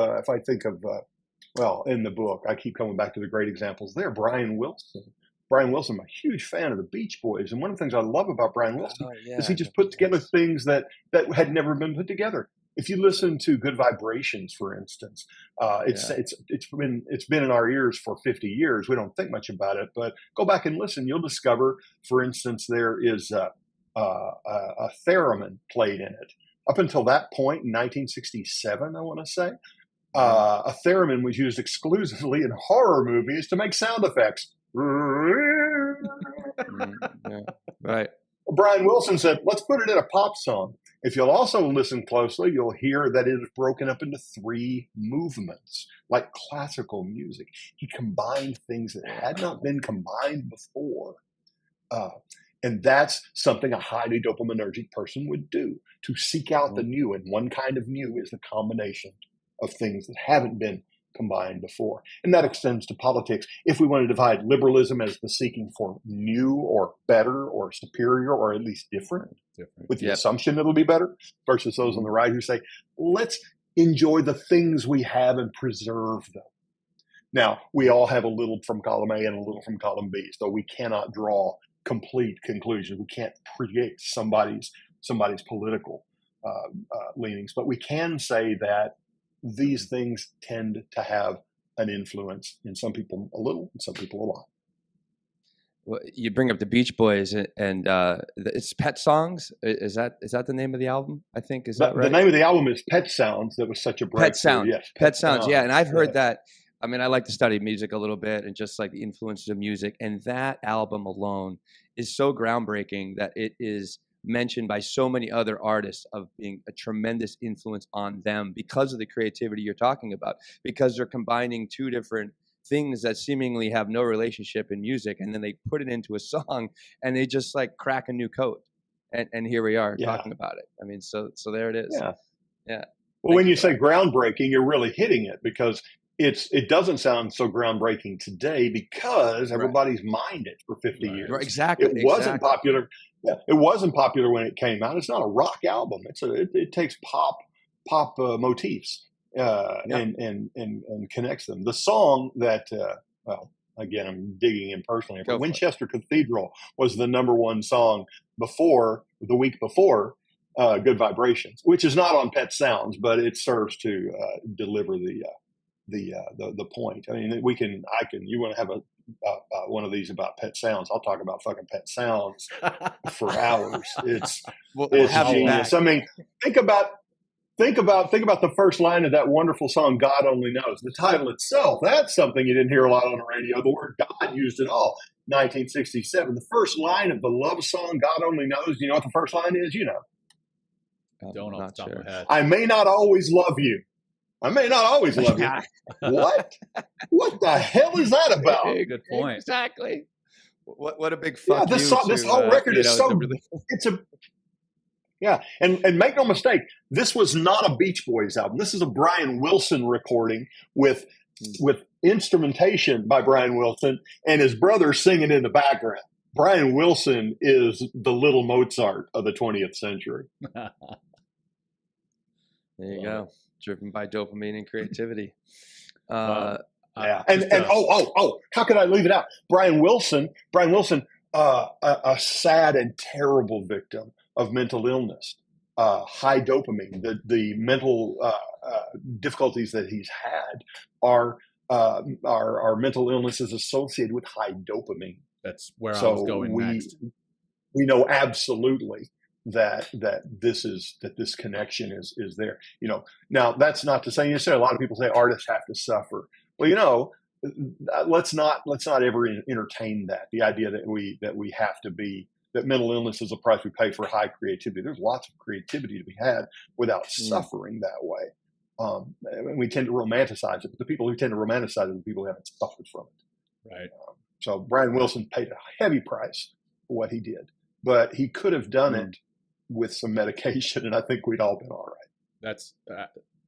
well, in the book, I keep coming back to the great examples there. Brian Wilson, I'm a huge fan of the Beach Boys. And one of the things I love about Brian Wilson is he just put together things that had never been put together. If you listen to Good Vibrations, for instance, it's been in our ears for 50 years. We don't think much about it, but go back and listen. You'll discover, for instance, there is a theremin played in it. Up until that point in 1967, I want to say, a theremin was used exclusively in horror movies to make sound effects. Yeah, right. Brian Wilson said, let's put it in a pop song. If you'll also listen closely, you'll hear that it is broken up into 3 movements, like classical music. He combined things that had not been combined before. And that's something a highly dopaminergic person would do, to seek out the new. And one kind of new is the combination of things that haven't been combined before. And that extends to politics. If we want to divide liberalism as the seeking for new or better or superior or at least different. With the assumption it'll be better, versus those on the right who say, let's enjoy the things we have and preserve them. Now, we all have a little from column A and a little from column B, so we cannot draw complete conclusions. We can't predict somebody's political leanings, but we can say that these things tend to have an influence in some people a little, in some people a lot. Well, you bring up the Beach Boys, and it's Pet Songs. Is that the name of the album? I think is that right? The name of the album is Pet Sounds. That was such a breakthrough. Pet Sound. Yes, Pet Sounds. Yeah, and I've heard that. I mean, I like to study music a little bit and just like the influences of music. And that album alone is so groundbreaking that it is mentioned by so many other artists of being a tremendous influence on them because of the creativity you're talking about, because they're combining two different things that seemingly have no relationship in music, and then they put it into a song and they just like crack a new code. And here we are talking about it. I mean, so there it is. Yeah. Well, when you say groundbreaking, you're really hitting it, because it doesn't sound so groundbreaking today because everybody's mined it for 50 years. Right, exactly. It wasn't popular. Yeah, it wasn't popular when it came out. It's not a rock album. It takes pop motifs and connects them. The song that again, I'm digging in personally, but Winchester Cathedral was the #1 song the week before Good Vibrations, which is not on Pet Sounds, but it serves to deliver the point. I mean, you want to have one of these about Pet Sounds? I'll talk about fucking Pet Sounds for hours. It's genius. I mean, think about the first line of that wonderful song, God Only Knows. The title itself, that's something you didn't hear a lot on the radio. The word God used it all. 1967. The first line of the love song, God Only Knows. You know what the first line is? You know. Don't off the top of my head. I may not always love you. I may not always love you. What? What the hell is that about? Good point. Exactly. What a big fuck you. This whole record is so. And make no mistake, this was not a Beach Boys album. This is a Brian Wilson recording with instrumentation by Brian Wilson and his brother singing in the background. Brian Wilson is the little Mozart of the 20th century. There you go. Driven by dopamine and creativity. And how could I leave it out? Brian Wilson, a sad and terrible victim of mental illness, high dopamine. The mental difficulties that he's had are mental illnesses associated with high dopamine. That's where I was going next. We know absolutely that this connection is there. You know, now that's not to say, a lot of people say artists have to suffer. Well, let's not ever entertain that, the idea that we have to be, that mental illness is a price we pay for high creativity. There's lots of creativity to be had without suffering that way. And we tend to romanticize it, but the people who tend to romanticize it are the people who haven't suffered from it. Right. So Brian Wilson paid a heavy price for what he did, but he could have done it with some medication, and I think we'd all been all right. That's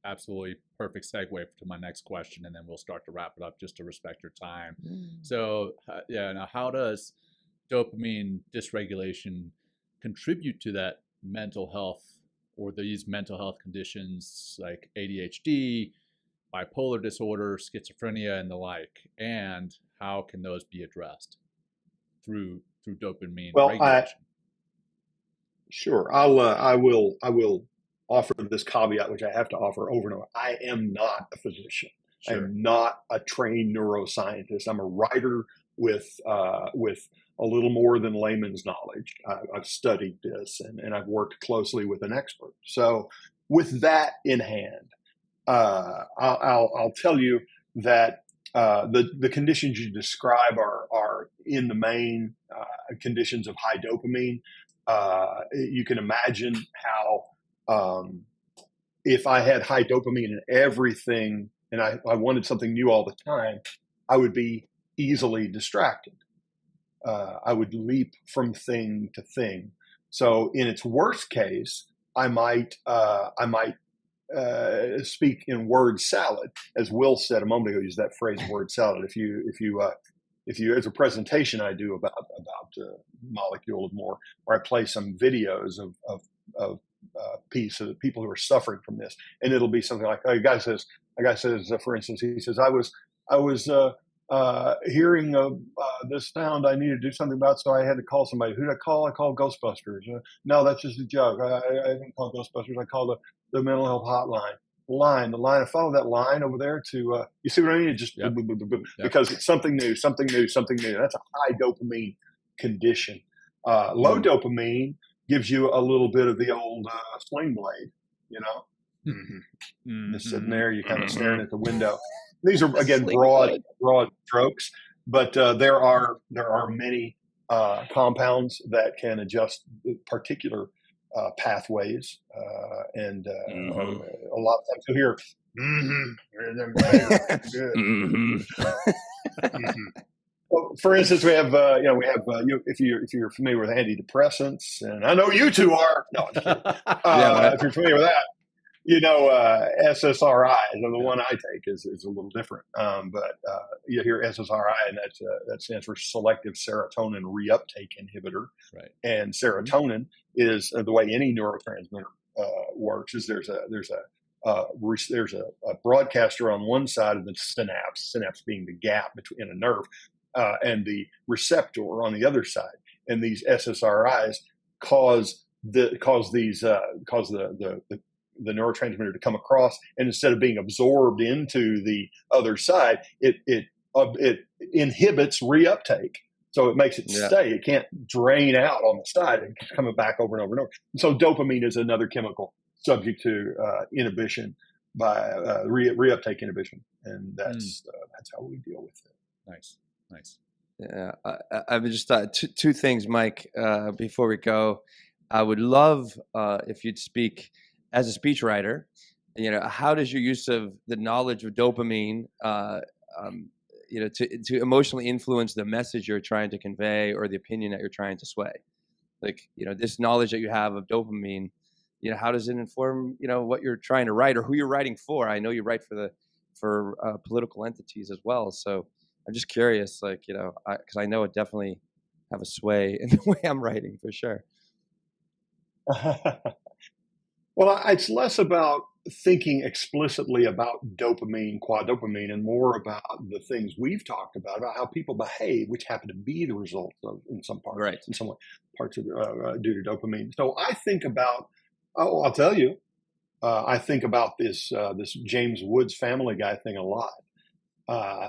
absolutely perfect segue to my next question, and then we'll start to wrap it up just to respect your time. So, now how does dopamine dysregulation contribute to that mental health or these mental health conditions like ADHD, bipolar disorder, schizophrenia, and the like? And how can those be addressed through dopamine regulation? Sure. I will offer this caveat, which I have to offer over and over. I am not a physician. Sure. I'm not a trained neuroscientist. I'm a writer with a little more than layman's knowledge. I've studied this and I've worked closely with an expert. So with that in hand, I'll tell you that the conditions you describe are in the main conditions of high dopamine. You can imagine how if I had high dopamine in everything and I wanted something new all the time, I would be easily distracted. I would leap from thing to thing. So in its worst case, I might speak in word salad, as Will said a moment ago. Use that phrase, word salad. If you, as a presentation I do about Molecule of More, where I play some videos of people who are suffering from this, and it'll be something like, a guy says, for instance, he says, I I was hearing this sound I needed to do something about, so I had to call somebody. Who did I call? I called Ghostbusters. No, that's just a joke. I didn't call Ghostbusters. I called the mental health hotline. The line. I follow that line over there to, you see what I mean? It just, because it's something new. That's a high dopamine condition. Low dopamine gives you a little bit of the old sling blade, you know? Just sitting there, you're kind of staring at the window. These are, again, broad strokes, but there are many compounds that can adjust particular pathways, and a lot of times you'll hear, Well, for instance, we have if you're familiar with antidepressants, and I know you two are. No, I'm kidding. If you're familiar with that, SSRIs, and the one I take is a little different. But you hear SSRI, and that stands for selective serotonin reuptake inhibitor. Right. And serotonin is the way any neurotransmitter works. Is there's a broadcaster on one side of the synapse being the gap between a nerve, and the receptor on the other side. And these SSRIs cause the neurotransmitter to come across, and instead of being absorbed into the other side, it inhibits reuptake. So it makes it stay. It can't drain out on the side. It's coming back over and over and over. And so dopamine is another chemical subject to inhibition by reuptake inhibition, and that's how we deal with it. Nice. Yeah, I've just thought two things, Mike. Before we go, I would love if you'd speak as a speechwriter. How does your use of the knowledge of dopamine, to emotionally influence the message you're trying to convey or the opinion that you're trying to sway? Like, this knowledge that you have of dopamine, how does it inform, what you're trying to write or who you're writing for? I know you write for political entities as well, so I'm just curious, because I know it definitely have a sway in the way I'm writing for sure. Well, it's less about thinking explicitly about dopamine, quadopamine, and more about the things we've talked about how people behave, which happen to be the result of, in some parts, in some way, parts of due to dopamine. So I think about, I'll tell you, I think about this James Woods Family Guy thing a lot.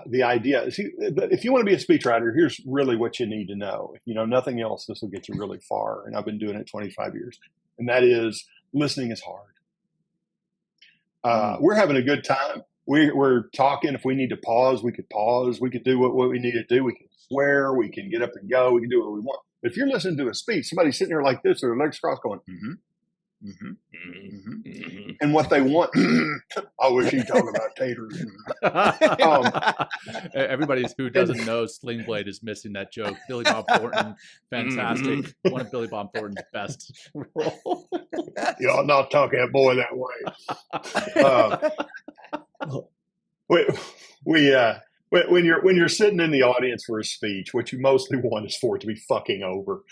The idea, if you want to be a speechwriter, here's really what you need to know. If you know nothing else, this will get you really far. And I've been doing it 25 years. And that is, listening is hard. We're having a good time. We're talking. If we need to pause, we could pause. We could do what we need to do. We can swear. We can get up and go. We can do what we want. But if you're listening to a speech, somebody's sitting there like this, or their legs crossed going, and what they want, I wish he'd talk about taters. Everybody who doesn't know Sling Blade is missing that joke. Billy Bob Thornton, fantastic. One of Billy Bob Thornton's best roles. You ought not talk to that boy that way. When you're sitting in the audience for a speech, what you mostly want is for it to be fucking over.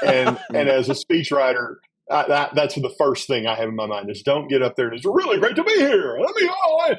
And as a speechwriter, that's the first thing I have in my mind is don't get up there and it's really great to be here.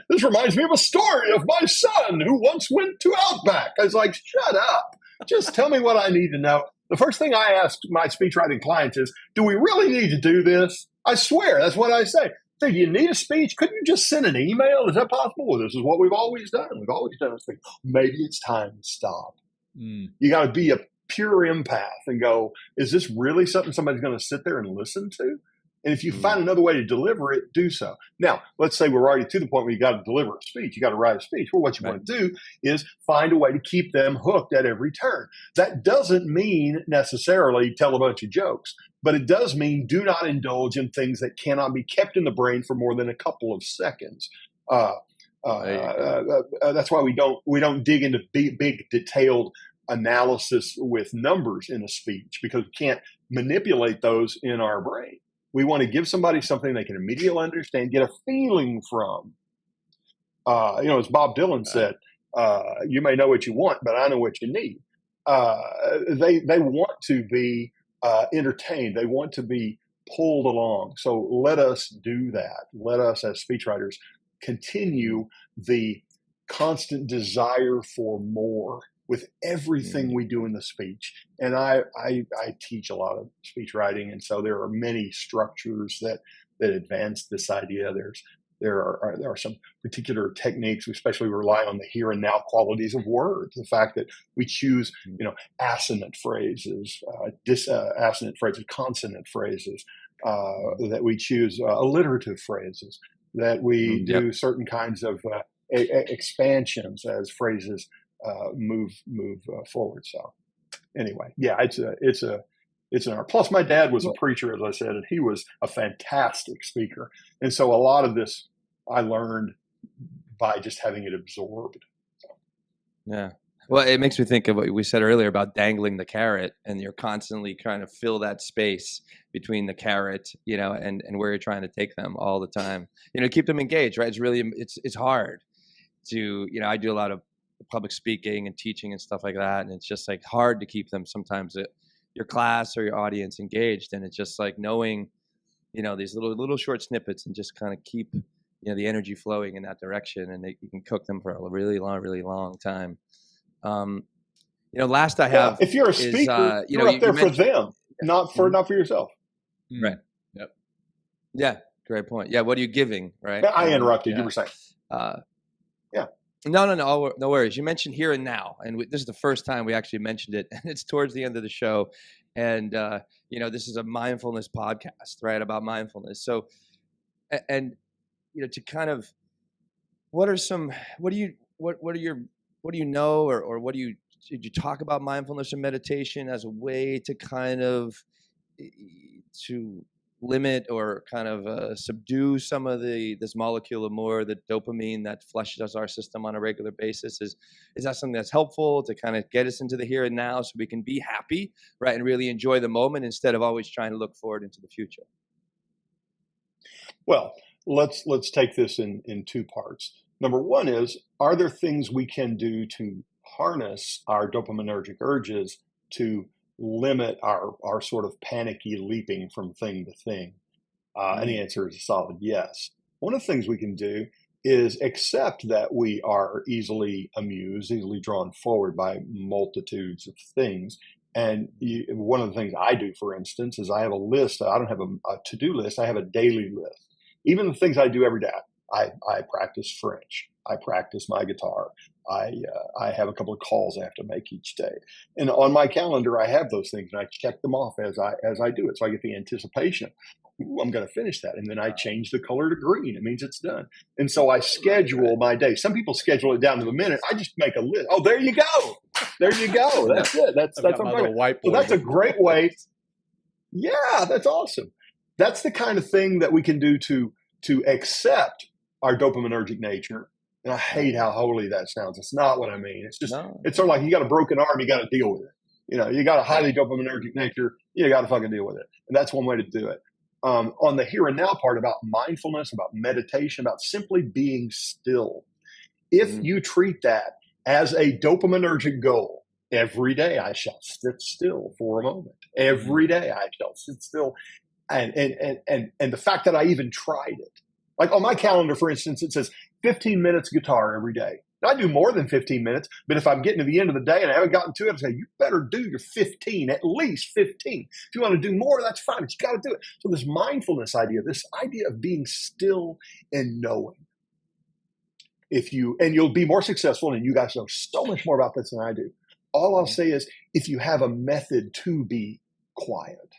This reminds me of a story of my son who once went to Outback. I was like, shut up. Just tell me what I need to know. The first thing I ask my speechwriting clients is, do we really need to do this? I swear, that's what I say. Do you need a speech? Couldn't you just send an email? Is that possible? Well, this is what we've always done. We've always done this thing. Maybe it's time to stop. You got to be a pure empath and go, is this really something somebody's going to sit there and listen to? And if you find another way to deliver it, do so. Now, let's say we're already to the point where you got to deliver a speech. You got to write a speech. Well, what you want to do is find a way to keep them hooked at every turn. That doesn't mean necessarily tell a bunch of jokes, but it does mean do not indulge in things that cannot be kept in the brain for more than a couple of seconds. That's why we don't dig into big detailed analysis with numbers in a speech, because we can't manipulate those in our brain. We want to give somebody something they can immediately understand, get a feeling from. As Bob Dylan said, you may know what you want, but I know what you need. They want to be entertained. They want to be pulled along. So let us do that. Let us, as speechwriters, continue the constant desire for more with everything we do in the speech. And I teach a lot of speech writing, and so there are many structures that advance this idea. There are some particular techniques. We especially rely on the here and now qualities of words. The fact that we choose, assonant phrases, dissonant phrases, consonant phrases, that we choose alliterative phrases, that we do certain kinds of expansions as phrases move forward. So anyway, yeah, it's an art. Plus, my dad was a preacher, as I said, and he was a fantastic speaker. And so a lot of this I learned by just having it absorbed. So. Yeah. Well, it makes me think of what we said earlier about dangling the carrot, and you're constantly trying to fill that space between the carrot, and where you're trying to take them all the time, keep them engaged, right? It's really, it's hard to, I do a lot of public speaking and teaching and stuff like that. And it's just like hard to keep them sometimes your class or your audience engaged. And it's just like knowing, these little short snippets and just kind of keep, the energy flowing in that direction, and you can cook them for a really long time. Last I have, if you're a speaker, you're up there for them, not for yourself. Right. Yep. Yeah. Great point. Yeah. What are you giving? Right. I interrupted. You were saying. Yeah. No worries. You mentioned here and now, and this is the first time we actually mentioned it, and it's towards the end of the show. And this is a mindfulness podcast, right? About mindfulness. So, and to kind of, what do you know, or did you talk about mindfulness or meditation as a way to kind of to limit or kind of subdue some of this molecule of more, the dopamine that flushes our system on a regular basis? Is that something that's helpful to kind of get us into the here and now so we can be happy, right, and really enjoy the moment instead of always trying to look forward into the future? Well, let's take this in two parts. Number one is, are there things we can do to harness our dopaminergic urges to limit our sort of panicky leaping from thing to thing? And the answer is a solid yes. One of the things we can do is accept that we are easily amused, easily drawn forward by multitudes of things. And one of the things I do, for instance, is I have a list. I don't have a to-do list. I have a daily list. Even the things I do every day. I practice French. I practice my guitar. I have a couple of calls I have to make each day. And on my calendar, I have those things, and I check them off as I do it. So I get the anticipation. Ooh, I'm going to finish that. And then I change the color to green. It means it's done. And so I schedule my day. Some people schedule it down to the minute. I just make a list. Oh, there you go. There you go. That's it. That's what I'm talking about. So that's a great way. Yeah, that's awesome. That's the kind of thing that we can do to accept our dopaminergic nature. And I hate how holy that sounds. It's not what I mean. It's just, It's sort of like you got a broken arm, you got to deal with it. You got a highly dopaminergic nature, you got to fucking deal with it. And that's one way to do it. On the here and now part about mindfulness, about meditation, about simply being still. If you treat that as a dopaminergic goal, every day I shall sit still for a moment. Every day I shall sit still. And the fact that I even tried it. Like on my calendar, for instance, it says 15 minutes guitar every day. Now, I do more than 15 minutes, but if I'm getting to the end of the day and I haven't gotten to it, I say, you better do your 15, at least 15. If you want to do more, that's fine, but you got to do it. So this mindfulness idea, this idea of being still and knowing. And you'll be more successful, and you guys know so much more about this than I do. All I'll say is, if you have a method to be quiet,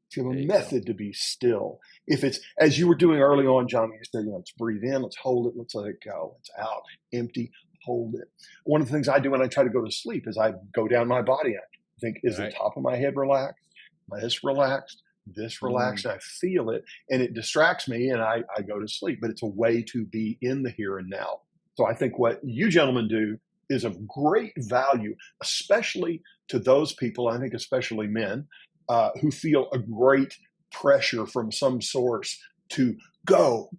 if you have a method to be still, if it's, as you were doing early on, John, you said, let's breathe in, let's hold it, let's let it go. It's out, empty, hold it. One of the things I do when I try to go to sleep is I go down my body. I think, is the top of my head relaxed? This relaxed? This relaxed? And I feel it, and it distracts me, and I go to sleep. But it's a way to be in the here and now. So I think what you gentlemen do is of great value, especially to those people, I think especially men, who feel a great pressure from some source to go,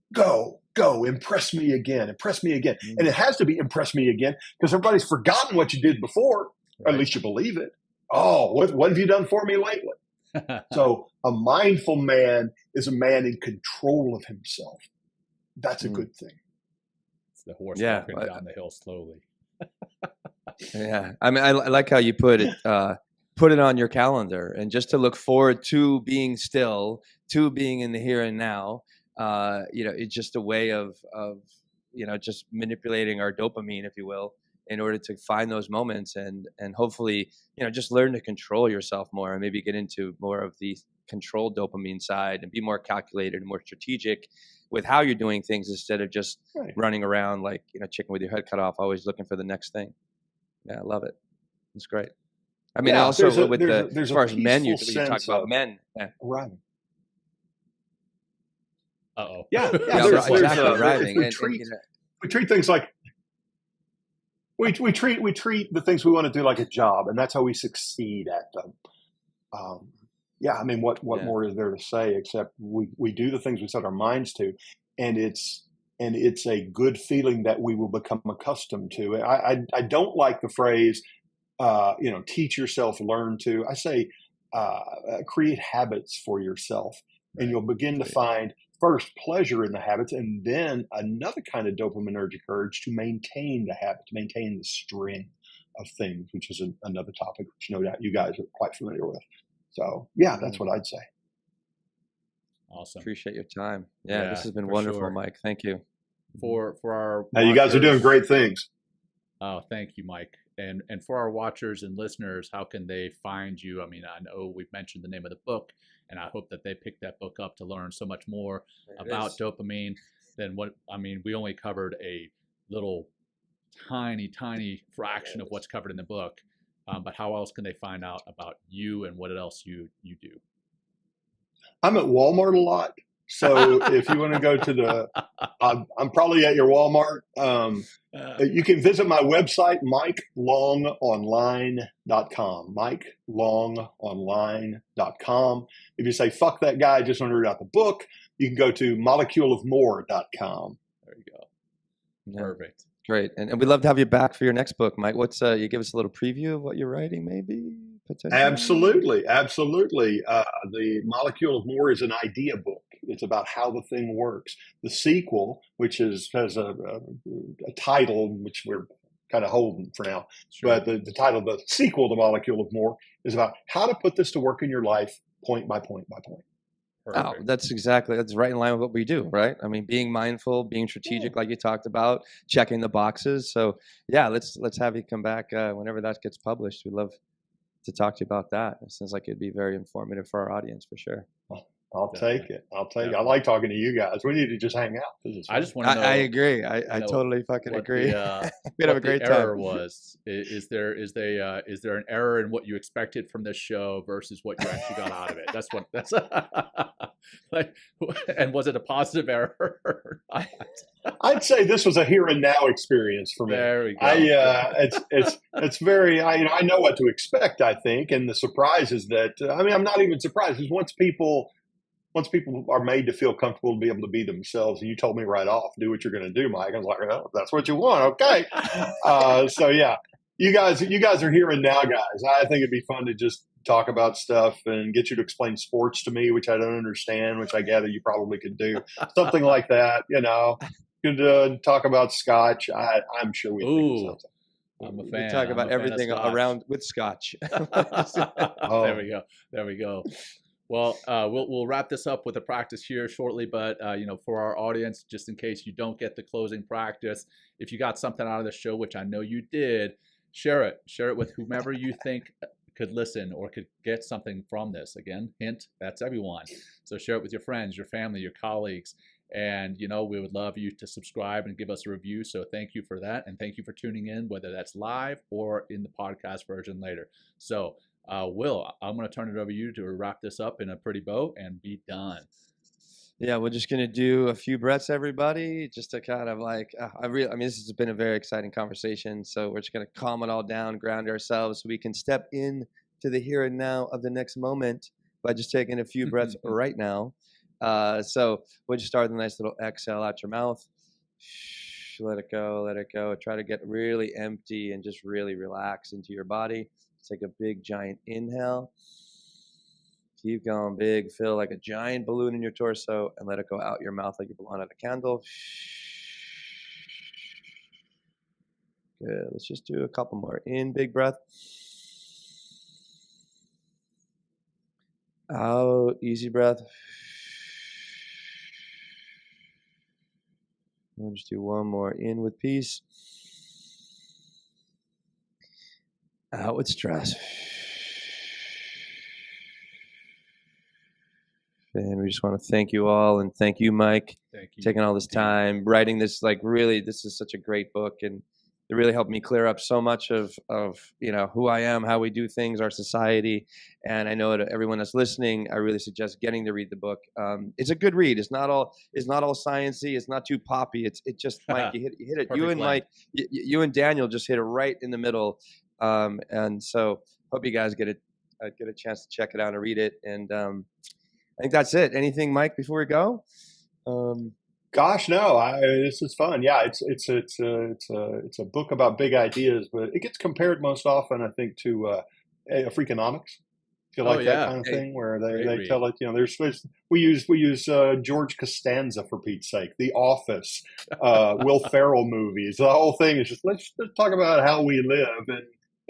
impress me again. And it has to be impress me again, because everybody's forgotten what you did before, or at least you believe it. Oh, what have you done for me lately? So a mindful man is a man in control of himself. That's a good thing. the horse Yeah, walking down the hill slowly. yeah. I mean, I like how you put it. Put it on your calendar, and just to look forward to being still, to being in the here and now. It's just a way of just manipulating our dopamine, if you will, in order to find those moments and hopefully just learn to control yourself more, and maybe get into more of the controlled dopamine side and be more calculated and more strategic with how you're doing things, instead of just running around like chicken with your head cut off, always looking for the next thing. Yeah, I love it. It's great. I mean, also as far as men, you talk about men. Yeah. Arriving. Uh-oh. Yeah, exactly. Arriving. We treat things like we treat the things we want to do like a job, and that's how we succeed at them. I mean, what more is there to say except we do the things we set our minds to, and it's a good feeling that we will become accustomed to. I don't like the phrase, teach yourself, learn to. I say create habits for yourself, and you'll begin to find first pleasure in the habits, and then another kind of dopaminergic urge to maintain the habit, to maintain the string of things, which is another topic which no doubt you guys are quite familiar with. So that's what I'd say. Awesome. Appreciate your time. Yeah, this has been wonderful, sure. Mike. Thank you. For our you guys are doing great things. Oh, thank you, Mike. And for our watchers and listeners, how can they find you? I mean, I know we've mentioned the name of the book, and I hope that they pick that book up to learn so much more about dopamine than we only covered a little tiny fraction of what's covered in the book. But how else can they find out about you and what else you do? I'm at Walmart a lot. So if you want to go to I'm probably at your Walmart. You can visit my website, MikeLongOnline.com. MikeLongOnline.com. If you say, fuck that guy, I just want to read out the book, you can go to moleculeofmore.com. There you go. Yeah. Perfect. Great. And we'd love to have you back for your next book, Mike. What's you give us a little preview of what you're writing, maybe? Absolutely. The Molecule of More is an idea book. It's about how the thing works. The sequel, which has a title, which we're kind of holding for now, but the title, the sequel to Molecule of More, is about how to put this to work in your life, point by point by point. Oh, that's right in line with what we do, right? I mean, being mindful, being strategic, like you talked about, checking the boxes. So let's have you come back whenever that gets published. We'd love to talk to you about that. It sounds like it'd be very informative for our audience, for sure. I'll take it. I like talking to you guys. We need to just hang out. I just want to know. I agree. I totally fucking agree. We'd have a great time. Error was is there an error in what you expected from this show versus what you actually got out of it? That's and was it a positive error or not? I'd say this was a here and now experience for me. There we go. It's very, I know what to expect, I think. And the surprise is that, I'm not even surprised, because once people are made to feel comfortable to be able to be themselves, and you told me right off, do what you're going to do, Mike. I was like, oh, if that's what you want. Okay. You guys are here and now guys. I think it'd be fun to just talk about stuff and get you to explain sports to me, which I don't understand, which I gather you probably could do. Something like that, Could talk about Scotch. I'm sure we think of something. I'm a fan. We talk about everything around with Scotch. There we go. Well, we'll wrap this up with a practice here shortly, but for our audience, just in case you don't get the closing practice, if you got something out of the show, which I know you did, share it with whomever you think could listen or could get something from this. Again, hint, that's everyone. So share it with your friends, your family, your colleagues. And, we would love you to subscribe and give us a review. So thank you for that. And thank you for tuning in, whether that's live or in the podcast version later. So, Will, I'm going to turn it over to you to wrap this up in a pretty bow and be done. Yeah, we're just going to do a few breaths, everybody, just to kind of this has been a very exciting conversation. So we're just going to calm it all down, ground ourselves so we can step in to the here and now of the next moment by just taking a few breaths right now. So we'll just start with a nice little exhale out your mouth. Let it go. Try to get really empty and just really relax into your body. Take a big giant inhale. Keep going big. Feel like a giant balloon in your torso and let it go out your mouth like you're blowing out a candle. Good. Let's just do a couple more. In, big breath. Out, easy breath. We'll just do one more. In with peace. Out with stress. And we just want to thank you all, and thank you, Mike, Thank you. taking all this time, writing this. Like, really, this is such a great book, and it really helped me clear up so much of who I am, how we do things, our society. And I know to everyone that's listening, I really suggest getting to read the book. It's a good read. It's not all sciencey. It's not too poppy. It's just, Mike, you hit it. You and Mike, you and Daniel just hit it right in the middle. And so hope you guys get a chance to check it out and read it. And I think that's it. Anything, Mike, before we go? Gosh, no. This is fun. Yeah, it's a book about big ideas, but it gets compared most often, I think, to Freakonomics. If you like that kind of thing, where they tell it. We use George Costanza, for Pete's sake, The Office, Will Ferrell movies. The whole thing is just let's talk about how we live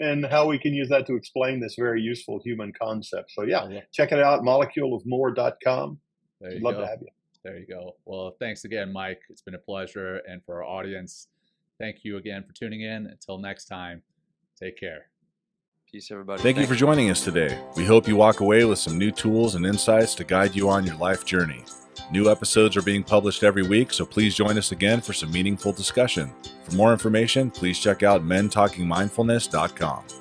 and how we can use that to explain this very useful human concept. So check it out, moleculeofmore.com. I'd love to have you. There you go. Well, thanks again, Mike. It's been a pleasure. And for our audience, thank you again for tuning in. Until next time, take care. Peace, everybody. Thank you for joining us today. We hope you walk away with some new tools and insights to guide you on your life journey. New episodes are being published every week, so please join us again for some meaningful discussion. For more information, please check out mentalkingmindfulness.com.